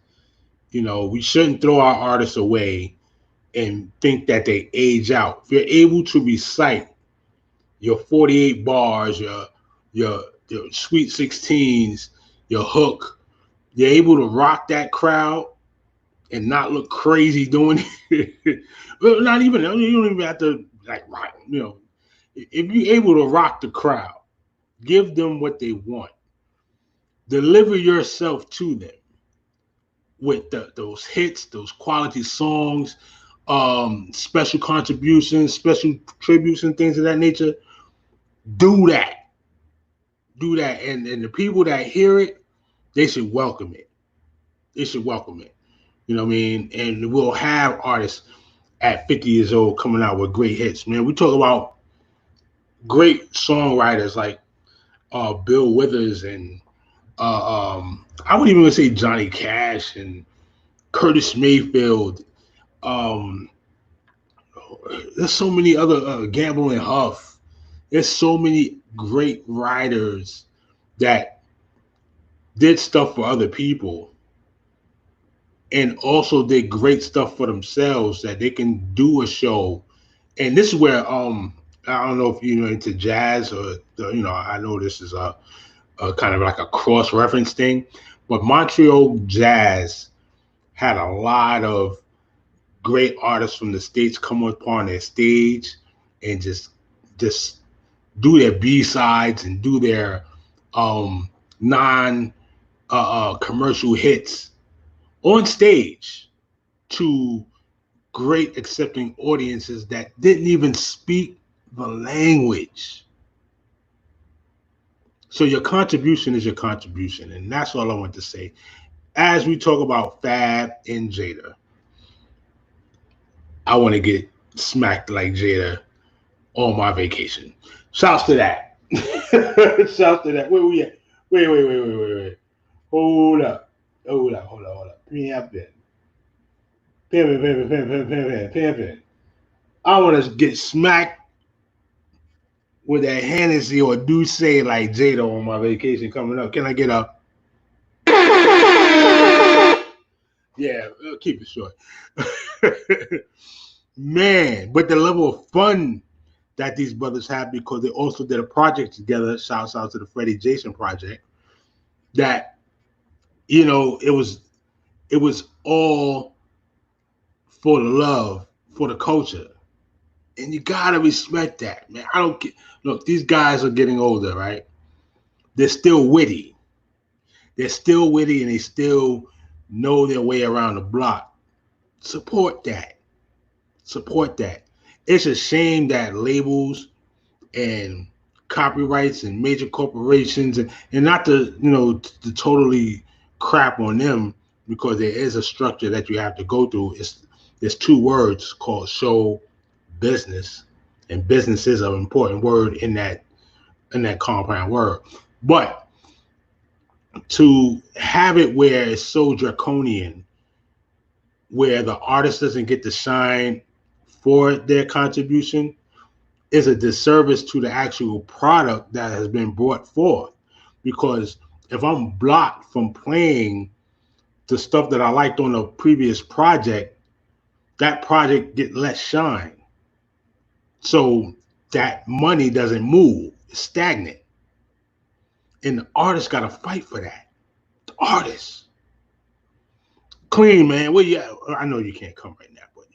You know, we shouldn't throw our artists away and think that they age out. If you're able to recite your 48 bars, your sweet 16s, your hook, you're able to rock that crowd and not look crazy doing it. Well, not even, you don't even have to like rock, you know. If you're able to rock the crowd, give them what they want. Deliver yourself to them with those hits, those quality songs, special contributions, special tributes, and things of that nature. Do that. And the people that hear it, they should welcome it. They should welcome it. You know what I mean? And we'll have artists at 50 years old coming out with great hits, man. We talk about great songwriters like Bill Withers and I would even say Johnny Cash and Curtis Mayfield. There's so many other Gamble and Huff. There's so many great writers that did stuff for other people and also did great stuff for themselves that they can do a show. And this is where I don't know if you're into jazz or you know, I know this is a kind of like a cross-reference thing, but Montreal jazz had a lot of great artists from the States come upon their stage and just do their B-sides and do their non commercial hits on stage to great accepting audiences that didn't even speak the language. So your contribution is your contribution, and that's all I want to say. As we talk about Fab and Jada, I want to get smacked like Jada on my vacation. Shouts to that. Shouts to that. Where we at? Wait. Hold up. Pimpin'. I want to get smacked with that Hennessy or Douce like Jada on my vacation coming up. Can I get a? Yeah, we'll keep it short. Man, but the level of fun that these brothers have, because they also did a project together. Shouts out to the Freddie Jason project. That, you know, it was all for the love, for the culture. And you gotta respect that, man. I don't get, look, these guys are getting older, right? They're still witty. And they still know their way around the block. Support that. It's a shame that labels and copyrights and major corporations and not to, you know, to totally crap on them, because there is a structure that you have to go through. There's two words called show business, and business is an important word in that compound word. But to have it where it's so draconian, where the artist doesn't get to shine for their contribution, is a disservice to the actual product that has been brought forth. Because if I'm blocked from playing the stuff that I liked on a previous project, that project get less shine. So that money doesn't move. It's stagnant. And the artist got to fight for that. The artist. Clean, man. Where you at? I know you can't come right now, but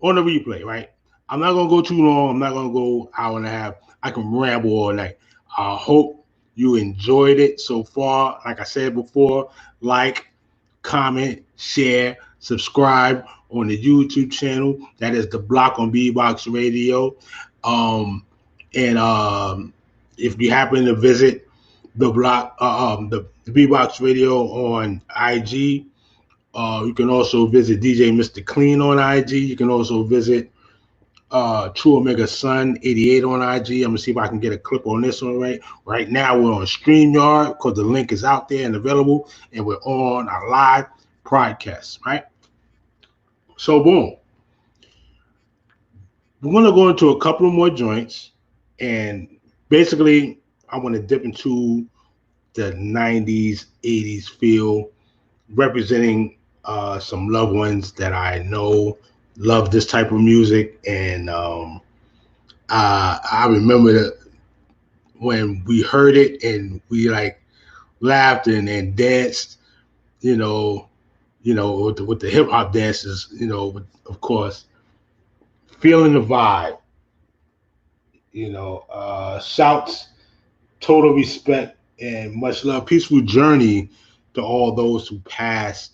on the replay, right? I'm not going to go too long. I'm not going to go hour and a half. I can ramble all night. I hope you enjoyed it so far. Like I said before, like, comment, share, subscribe on the YouTube channel. That is The Block on B-Box Radio. If you happen to visit the Block, the B-Box Radio on IG, you can also visit DJ Mr. Clean on IG. You can also visit True Omega Sun 88 on IG. I'm gonna see if I can get a clip on this one. Right now we're on StreamYard because the link is out there and available, and we're on our live broadcast, right? So boom, we're gonna go into a couple of more joints, and basically I want to dip into the 90s 80s feel, representing some loved ones that I know love this type of music. And I remember that when we heard it and we like laughed and danced, you know, with the hip hop dances, of course, feeling the vibe, shouts, total respect and much love, peaceful journey to all those who passed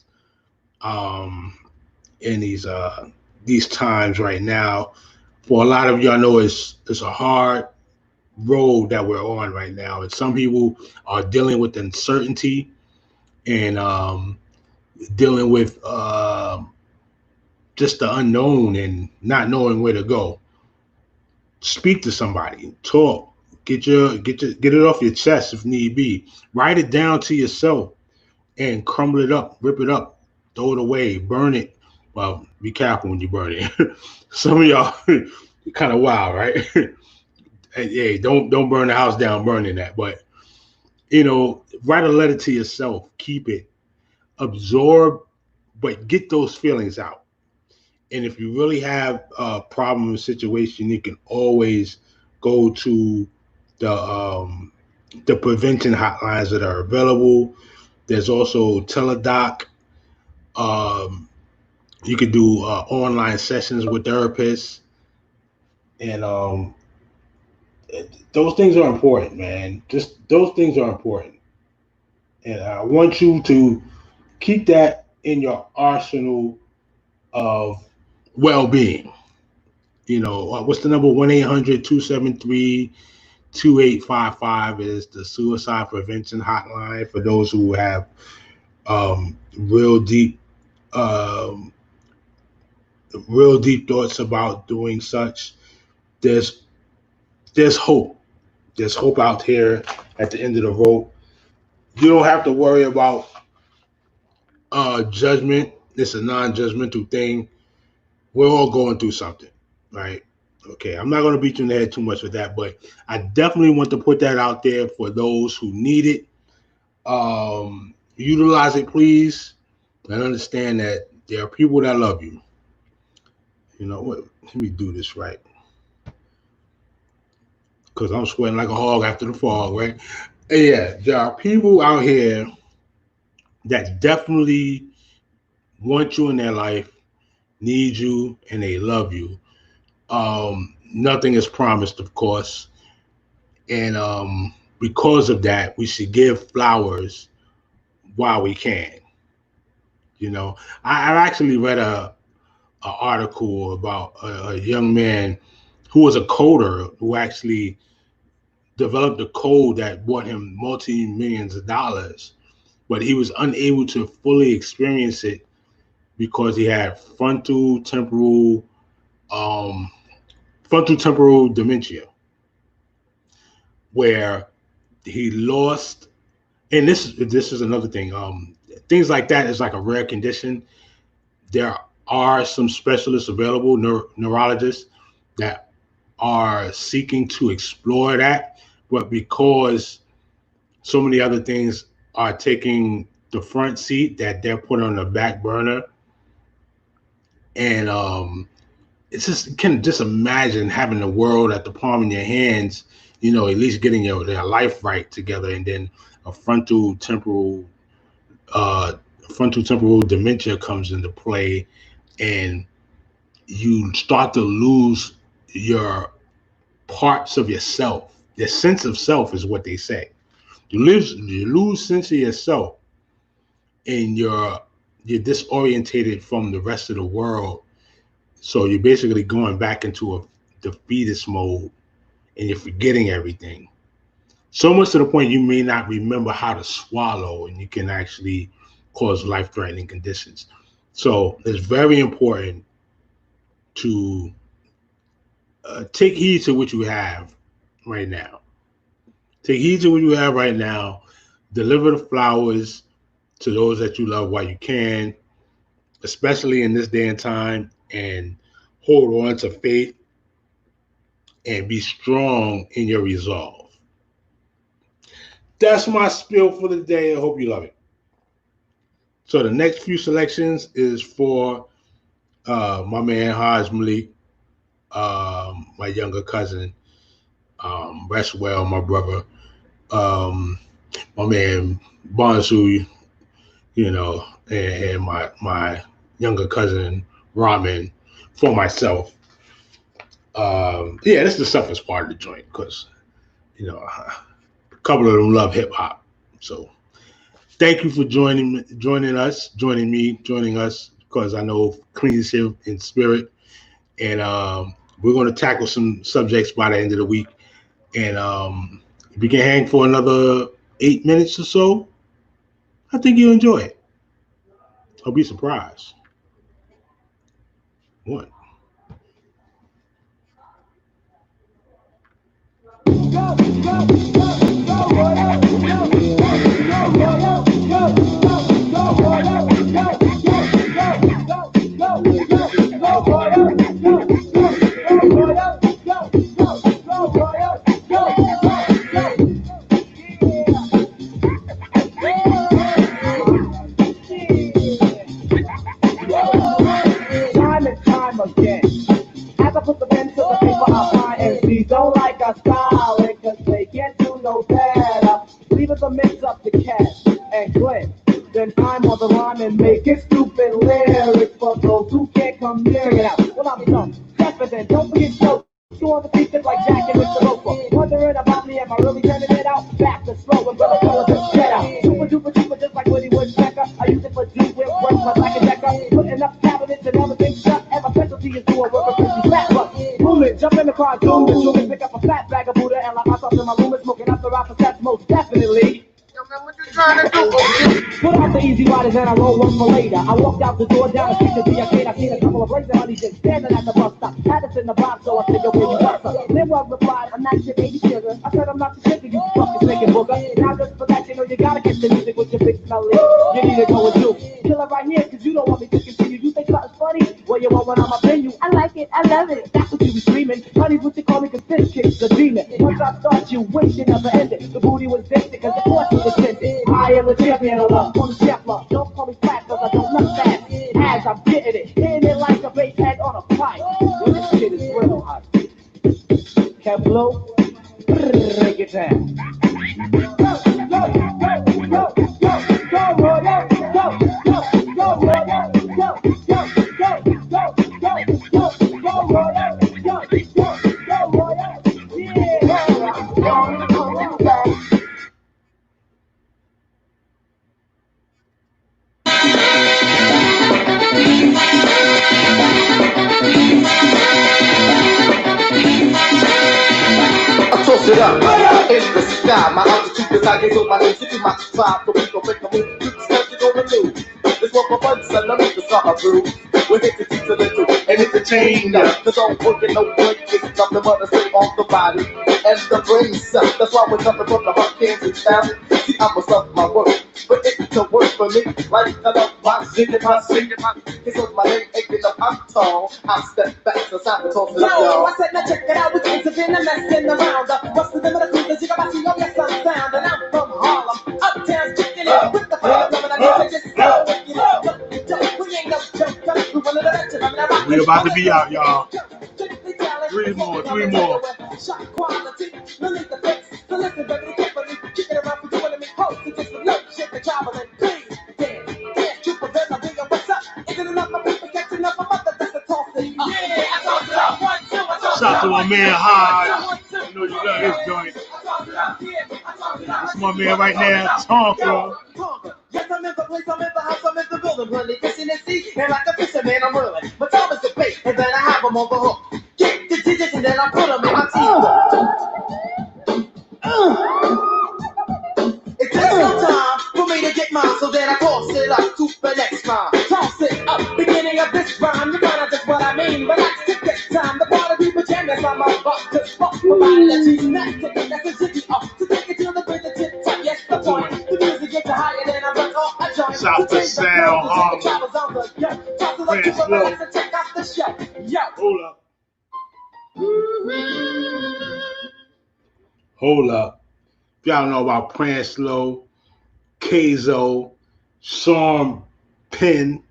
in these times right now. For a lot of you, I know it's a hard road that we're on right now, and some people are dealing with uncertainty and dealing with just the unknown and not knowing where to go. Speak to somebody, talk, get it off your chest if need be. Write it down to yourself and crumble it up, rip it up, throw it away, burn it. Well, be careful when you burn it. Some of y'all kind of wild, right? Hey, don't burn the house down burning that. But, write a letter to yourself. Keep it. Absorb, but get those feelings out. And if you really have a problem or situation, you can always go to the prevention hotlines that are available. There's also Teledoc. You could do online sessions with therapists. And those things are important, man. Just those things are important. And I want you to keep that in your arsenal of well-being. You know, what's the number? 1-800-273-2855 is the suicide prevention hotline for those who have real deep thoughts about doing such. There's hope. There's hope out here at the end of the rope. You don't have to worry about judgment. It's a non-judgmental thing. We're all going through something, right? Okay, I'm not going to beat you in the head too much with that, but I definitely want to put that out there for those who need it. Utilize it, please, and understand that there are people that love you. You know what? Let me do this right, because I'm sweating like a hog after the fog, right? And yeah, there are people out here that definitely want you in their life, need you, and they love you. Nothing is promised, of course, and because of that, we should give flowers while we can. You know, I actually read a article about a young man who was a coder who actually developed a code that brought him multi-millions of dollars, but he was unable to fully experience it because he had frontal temporal dementia, where he lost. And this is another thing. Things like that is like a rare condition. There are some specialists available, neurologists, that are seeking to explore that, but because so many other things are taking the front seat, that they're put on the back burner. And it's just, you can just imagine having the world at the palm of your hands, you know, at least getting their life right together, and then a frontal temporal dementia comes into play, and you start to lose your parts of yourself. Your sense of self is what they say. You lose sense of yourself, and you're disorientated from the rest of the world. So you're basically going back into a defeatist mode, and you're forgetting everything. So much to the point you may not remember how to swallow, and you can actually cause life-threatening conditions. So it's very important to take heed to what you have right now. Take heed to what you have right now. Deliver the flowers to those that you love while you can, especially in this day and time, and hold on to faith and be strong in your resolve. That's my spiel for the day. I hope you love it. So the next few selections is for my man Haj Malik, my younger cousin, rest well, my brother, my man Bonsu, you know, and my younger cousin Ramen, for myself. Yeah, this is the toughest part of the joint, because, you know, a couple of them love hip hop. So thank you for joining us, because I know Clean's here in spirit, and we're going to tackle some subjects by the end of the week. And if you can hang for another 8 minutes or so, I think you'll enjoy it. I'll be surprised. One. Don't like our style, cause they can't do no better. Leave us a mix up the cash and Glenn. Then I'm on the line and making stupid lyrics for those who can't come near it out. Well, I'll become deafer then, don't forget so. You on the beat just like Jack and Mr. Roper. Wondering about me, am I really turning it out? Back to slow and brother, just get out. Super duper, just like Woody Woodpecker. I use it for deep whip work, trying to do? Put out the easy riders and I roll one for later. I walked out the door down the street to the arcade. I seen a couple of blazing honeys just standing at the bus stop. Had us in the box, so I said, yo, baby, what's up? Then one replied, I'm not your baby sugar. I said, I'm not your sugar, you fucking stinking booger. Now just for that, you know you gotta get the music with your big smelly. You need to go and do. Kill it right here, cause you don't want me to continue. You think something's funny? Well, you want when I'm up in you. I like it, I love it. That's what you be screaming. Honey's what you call me, cause this chick's a demon. Once I start, you wish it never ended. The booty was dented, cause the force was dented. I am the champion of love, on the chef love. Don't call me fat, cause I don't look fast. As I'm getting it, hitting it like a bass head on a pipe. Well, this shit is real hot. Can blow, break it down. It up in the sky. My altitude is high, so my name should be my tribe. So we gon' make a move. You start to go to lose. This one for fun, son. Let me just start a groove. We'll hit the teeth to the two, and hit the chain up. Cause all work and no break is nothing but a slip off the body and the brain cell. That's why we're coming from the hot Kansas town. See, I'm a stuff my work, but it can work for me. Like I love my singing, my singing, my. It's on my name, aching up. I'm tall. I step back, so stop the talk to Yo, y'all. I said, now check it out. We can't have been messing around. What's the name of the group that you got? You know, yes, I'm sound. And I'm from Harlem. Uptown, kicking it with the fire. Coming out here, just go. We ain't no joke. We about to be out, y'all. Three more. Shot quality, no need to fix. So listen, baby, carefully. Kicking around for doing me post. It's just a look, shit, the traveling. Please, damn, you prevent my bigger. What's up? Isn't enough my people catching up? I'm about to just a toss it. Yeah, I toss it up. 1, 2, I toss it up. Shout to my man Hodge. You know you got his joint. That's my man right now, Tonka. Yes, I'm in the place, I'm in the house, I'm in the building, running, fishing and sea, and like a fisherman, I'm whirling. My time is the bait, and then I have them on the hook. Get the digits, and then I put them in my teeth. It takes some time for me to get mine, so then I toss it up to the next rhyme. Toss it up, beginning of this rhyme, you find out just what I mean. Relax, take that time, the part of people jam, that's my mouth, just fuck the body that she's not taking, that's a jiggy up. So take it to the bridge, the tip top, yes, the point. The music gets higher than I run off a joint. South to Sound, Prince Slow. Check out the show, yo. Hold up. If y'all know about Prince Slow, Keizo, Sean Penn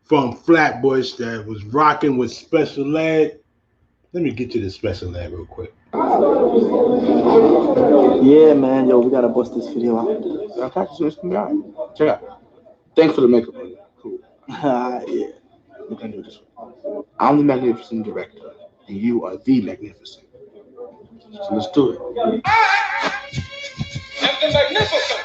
from Flatbush that was rocking with Special Ed. Let me get you the Special Ed real quick. Yeah, man. Yo, we gotta bust this video out. I'll practice this. Check it out. Thanks for the makeup. Cool. Yeah. We're gonna do this one. I'm the magnificent director, and you are the magnificent. So let's do it. I'm the magnificent.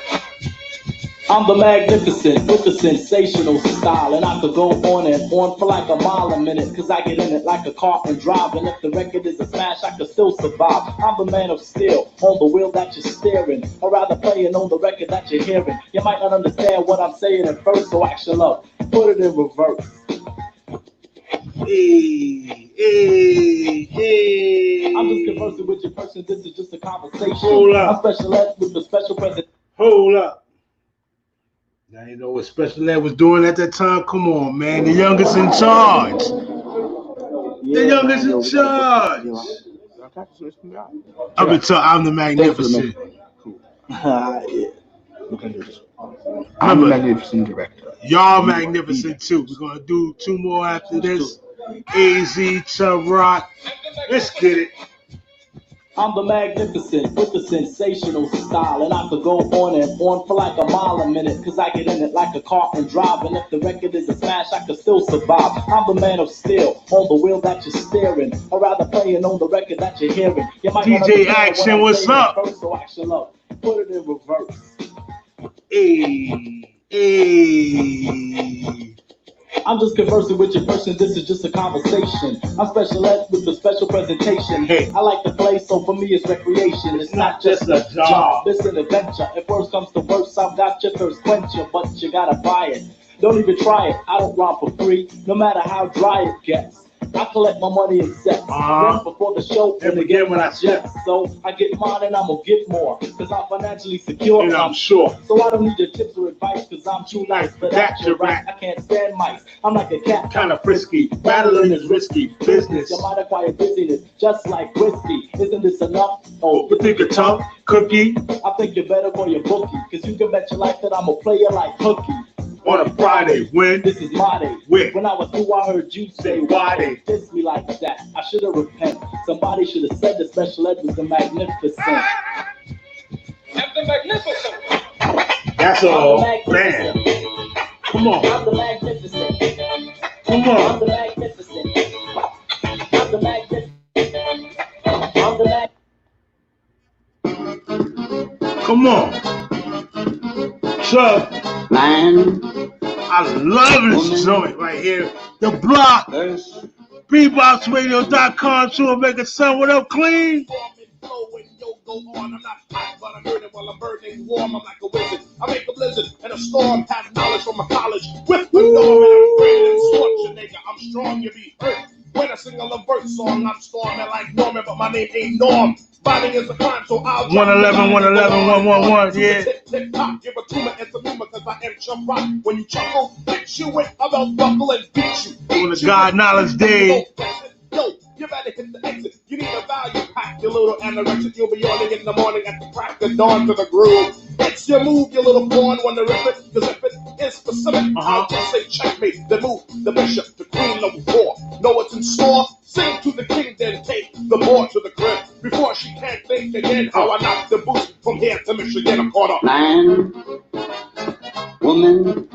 I'm the magnificent with the sensational style, and I could go on and on for like a mile a minute, cause I get in it like a car and drive, and if the record is a smash, I could still survive. I'm the man of steel, on the wheel that you're steering, or rather playing on the record that you're hearing. You might not understand what I'm saying at first, so action up, put it in reverse. Hey. I'm just conversing with your person, this is just a conversation. Hold up. I'm Special Ed with the special present. Hold up. Now you know what Special Ed was doing at that time? Come on, man. The youngest in charge. The youngest in charge. I'm the magnificent. Cool. Yeah. We're gonna do this one. I'm the magnificent director. Y'all magnificent too. We're gonna do 2 more after this. AZ, Chubb Rock. Let's get it. I'm the magnificent with the sensational style, and I could go on and on for like a mile a minute, cause I get in it like a car and drive, and if the record is a smash, I could still survive. I'm the man of steel, on the wheel that you're steering, or rather playing on the record that you're hearing. You might DJ Action, what's up? First, so action up, put it in reverse. Hey. I'm just conversing with your person, this is just a conversation. I'm special ed with a special presentation. Hey, I like to play, so for me it's recreation. It's not just a job, it's an adventure. If worse comes to worse, I've got your thirst quencher, but you gotta buy it. Don't even try it, I don't rhyme for free, no matter how dry it gets. I collect my money in sets, then before the show, and again when I jet. So I get mine and I'm gonna get more, cause I'm financially secure and I'm sure. So I don't need your tips or advice, cause I'm too nice. But that's your right, I can't stand mice. I'm like a cat, kinda frisky. Battling is risky business. You might acquire dizziness, just like whiskey. Isn't this enough? Oh, you think you're tough? Cookie? I think you better call your bookie, cause you can bet your life that I'm a player like Cookie. On a Friday, when this is my day. When I was through, I heard you say, why they diss me like that? I should have repented. Somebody should have said the special ed was the magnificent. The magnificent. That's all. Man. Come on. I'm the magnificent. Come on. I'm the magnificent. I'm the magnificent. I'm the magnificent. Come on. Chuck. Man. I love this joint right here. The block. BeboxRadio.com. Sure make it sound. What up, Clean? I'm not hot, but I'm burning while I'm burning warm. I'm like a wizard. I make a blizzard and a storm. Have knowledge from my college. With the norm and I'm great and Schwarzenegger. I'm strong, you be hurt. When I sing a Levert song, I'm storming like Norman, but my name ain't Norm. Fighting is a crime, so I'll 111, 111, 111, yeah. Tip top, give a tumor and some humor, cause I am Chum Rock. When you chuckle, hit you with a belt buckle and beat you. On the God Knowledge Day. Yo, you better hit the exit. You need a value pack, you little anorexic. You'll be yawning in the morning at the crack of dawn to the groove. It's your move, you little pawn. Wonder if it, cause if it is specific, I'll just say checkmate. Then move the bishop to queen number 4. Know what's in store? Sing to the king, then take the board to the crib. Before she can't think again, how I knock the boots from here to Michigan. I'm caught up. Man, woman,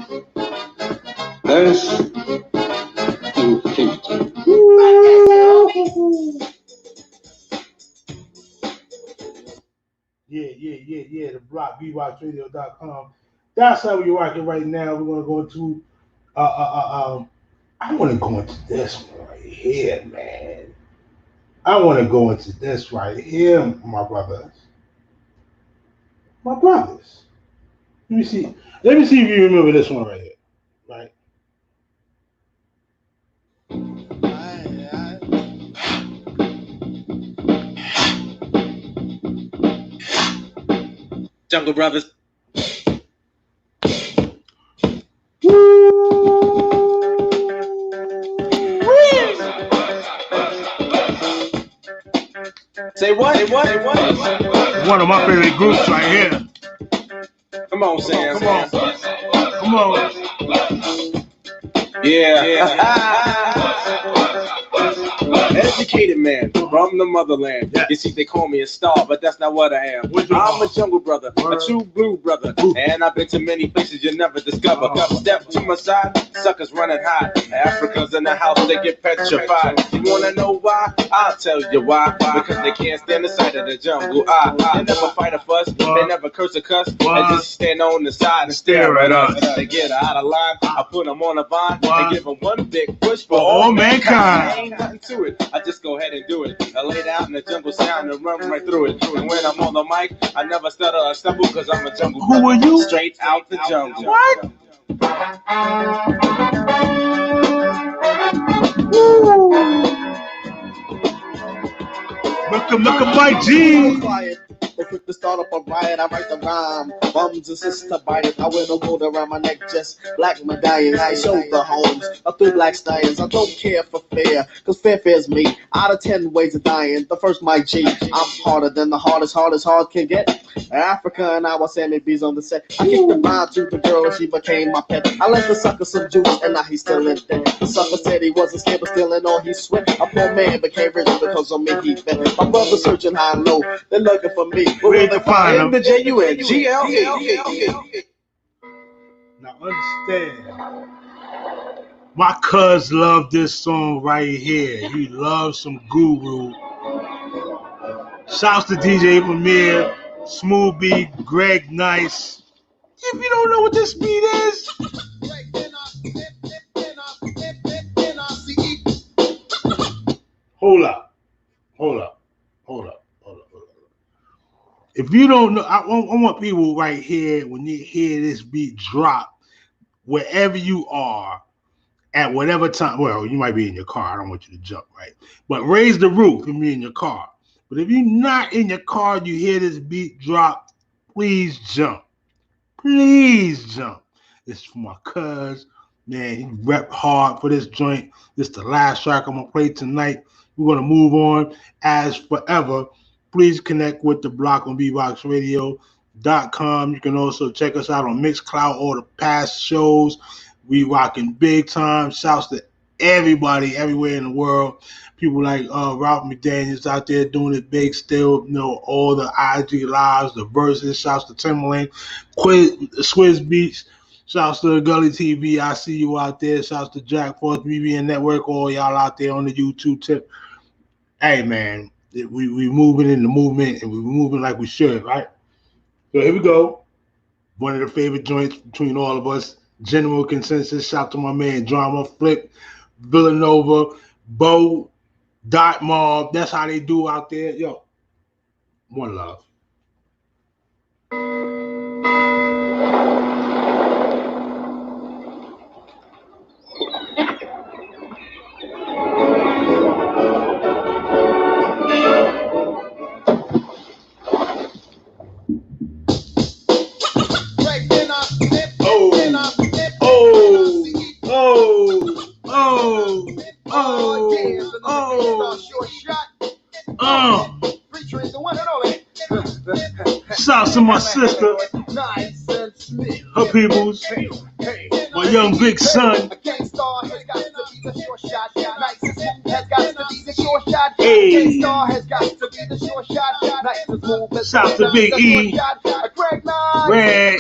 earth, infinity. Yeah. The block, BeboxRadio.com. That's how we rock it right now. We're gonna go into I want to go into this one right here, man. I want to go into this right here, my brothers. My brothers. Let me see if you remember this one right here. Right? Jungle Brothers. Say what? One of my favorite groups right here. Come on, Sam. Come on. Educated man from the motherland. Yeah. You see, they call me a star, but that's not what I am. I'm a jungle brother, a true blue brother. And I've been to many places you'll never discover. Step to my side, suckers running high. Africans in the house, they get petrified. You wanna know why? I'll tell you why. Because they can't stand the sight of the jungle. They never fight a fuss, they never curse or cuss. They just stand on the side and stare at us. They get out of line, I put them on a vine. They give them one big push for all mankind. Ain't nothing to it, I just go ahead and do it. I lay down in the jungle sound and run right through it. And when I'm on the mic, I never stutter or stumble because I'm a jungle. Who are you? Straight out the jungle. What? Look at my G. They quick to start up a riot, I write the rhyme. Bums and sisters bite it. I wear no gold around my neck, just black medallions. I show the homes of 3 black stallions. I don't care for fear, cause fear fears me. Out of 10 ways of dying, the first my G. I'm harder than the hardest hard can get. Africa and I was Sammy B's on the set. I kicked the rhyme to the girl, she became my pet. I left the sucker some juice, and now he's still in debt. The sucker said he wasn't scared, but still in all he sweat. A poor man became rich because of me, he bet. My brother's searching high and low, they're looking for me. Where they find him? The J-U-N-G-L-E. Now understand, my cuz love this song right here. He loves some guru. Shouts to DJ Premier, Smooth Beat, Greg Nice. If you don't know what this beat is, If you don't know, I want people right here, when you hear this beat drop, wherever you are, at whatever time, well, you might be in your car. I don't want you to jump, right? But raise the roof if you're in your car. But if you're not in your car, you hear this beat drop, please jump. Please jump. This is for my cuz. Man, he rep hard for this joint. This is the last track I'm going to play tonight. We're going to move on. As forever, please connect with the block on BeatboxRadio.com. You can also check us out on Mixcloud, all the past shows. We rocking big time. Shouts to everybody everywhere in the world. People like Ralph McDaniels out there doing it big still. You know, all the IG lives, the verses. Shouts to Timberland, Swizz Beats. Shouts to Gully TV. I see you out there. Shouts to Jack Force BBN Network. All y'all out there on the YouTube tip. Hey, man, we moving in the movement, and we moving like we should, right? So here we go. One of the favorite joints between all of us. General consensus. Shout to my man Drama Flip, Villanova, Bo, Dot Mob. That's how they do out there. Yo, one love. Shouts to my sister, her peoples, my young big son. Hey, shouts to Big E, Red,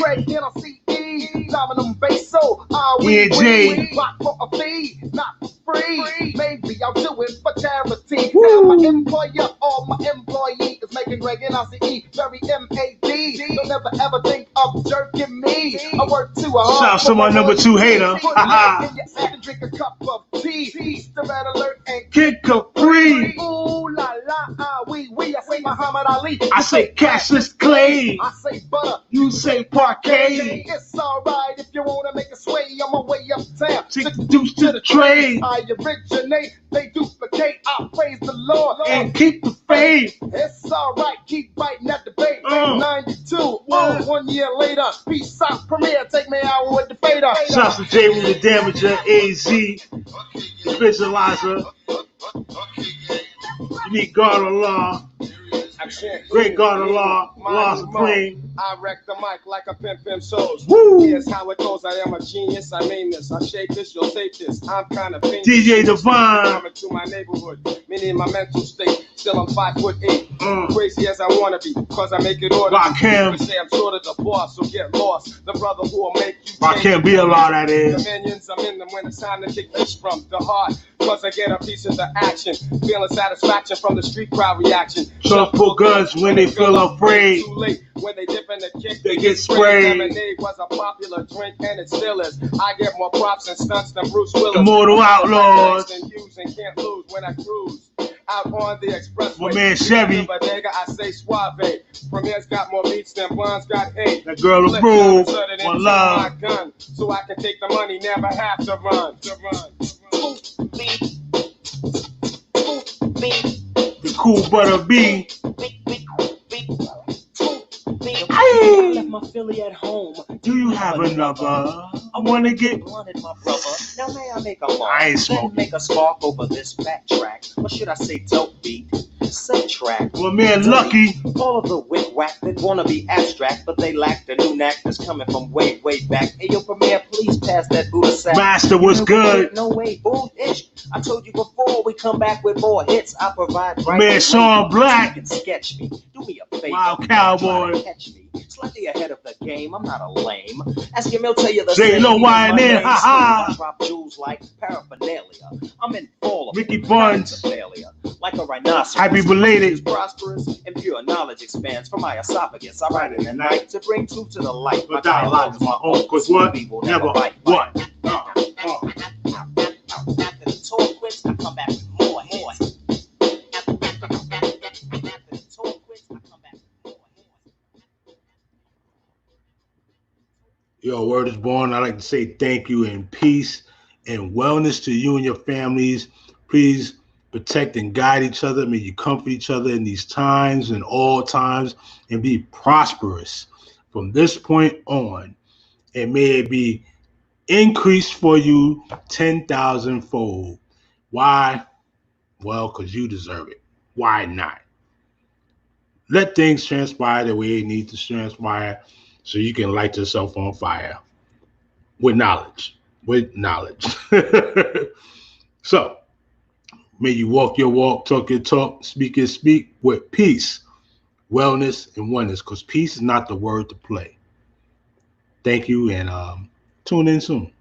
J. Free. Maybe I'll do it for charity. Now my employer or my employee is making Greg and ICE very M-A-D. Don't never ever think of jerking me. I work too hard. Shouts to my number 2 hater. Drink a cup of tea. The red alert and Kid Capri. Ooh la la, we. I say Muhammad Ali. I say Cassius Clay. I say butter. You say parquet. It's alright if you wanna make a sway on my way uptown. Introduce to the trade. I originate, they duplicate. I praise the Lord and keep the faith. It's alright, keep biting at the bait. 92, 1 year later. Peace out, Premier, take me out with the fader. Shouts to J. With the Damager, AZ, the Visualizer. You need God of Law. Great God of Law, Law Supreme. I wreck the mic like a pimp shows. Here's how it goes. I am a genius. I mean this. I shape this. You'll tape this. I'm kind of famous. DJ Divine. Coming to my neighborhood. Meaning my mental state. Still I'm 5'8". Crazy as I wanna be. Cause I make it order. Rakim. Say I'm sort of the boss. So get lost. The brother who will make you. Rakim be a lot that is. Dominions, I'm in them when it's time to kick this from the heart. Cause I get a piece of the action. Feeling satisfaction from the street crowd reaction. Truck pull guns when they feel afraid. Too late. When they dip in the kick, they get sprayed. Lemonade was a popular drink and it still is. I get more props and stunts than Bruce Willis. Immortal Outlaws. And can't lose when I cruise. Out on the expressway. My man Chevy. I say suave. Premier's got more beats than Blonde's got 8. That girl approved. One love. My gun, so I can take the money, never have to run. The cool butter B. I left my Philly at home. Do you have another? I wanna get blunted, my brother. Now may I make a mark? I ain't smoking. Then make a spark over this fat track. Or should I say dope beat? Subtract. Well, man, delete. Lucky. All of the wick whack that wanna be abstract, but they lack the new knack that's coming from way back. Hey, yo, Premier, please pass that Buddha sack. Master was good. No way, bullish. I told you before, we come back with more hits. I provide right. Man, Sean Black. You can sketch me. Do me a favor. Wow, cowboy. Catch me. Slightly ahead of the game. I'm not a lame. Ask him, he'll tell you the same. No why in there. Ha ha. I drop jewels like paraphernalia. I'm in fall of Ricky Buns. Like a rhinoceros. Happy belated. Prosperous and pure knowledge expands from my esophagus. I ride in the night to bring truth to the light. But dialogue is my own. Cause what? Never bite. What? After the tour quits, I come back with more hits. After the tour quits, I come back with more hits. Your word is born. I like to say thank you and peace and wellness to you and your families. Please protect and guide each other. May you comfort each other in these times and all times and be prosperous from this point on. And may it be increased for you 10,000-fold. Why? Well, because you deserve it. Why not? Let things transpire the way they need to transpire so you can light yourself on fire with knowledge. So, may you walk your walk, talk your talk, speak your speak with peace, wellness, and oneness, because peace is not the word to play. Thank you, and tune in soon.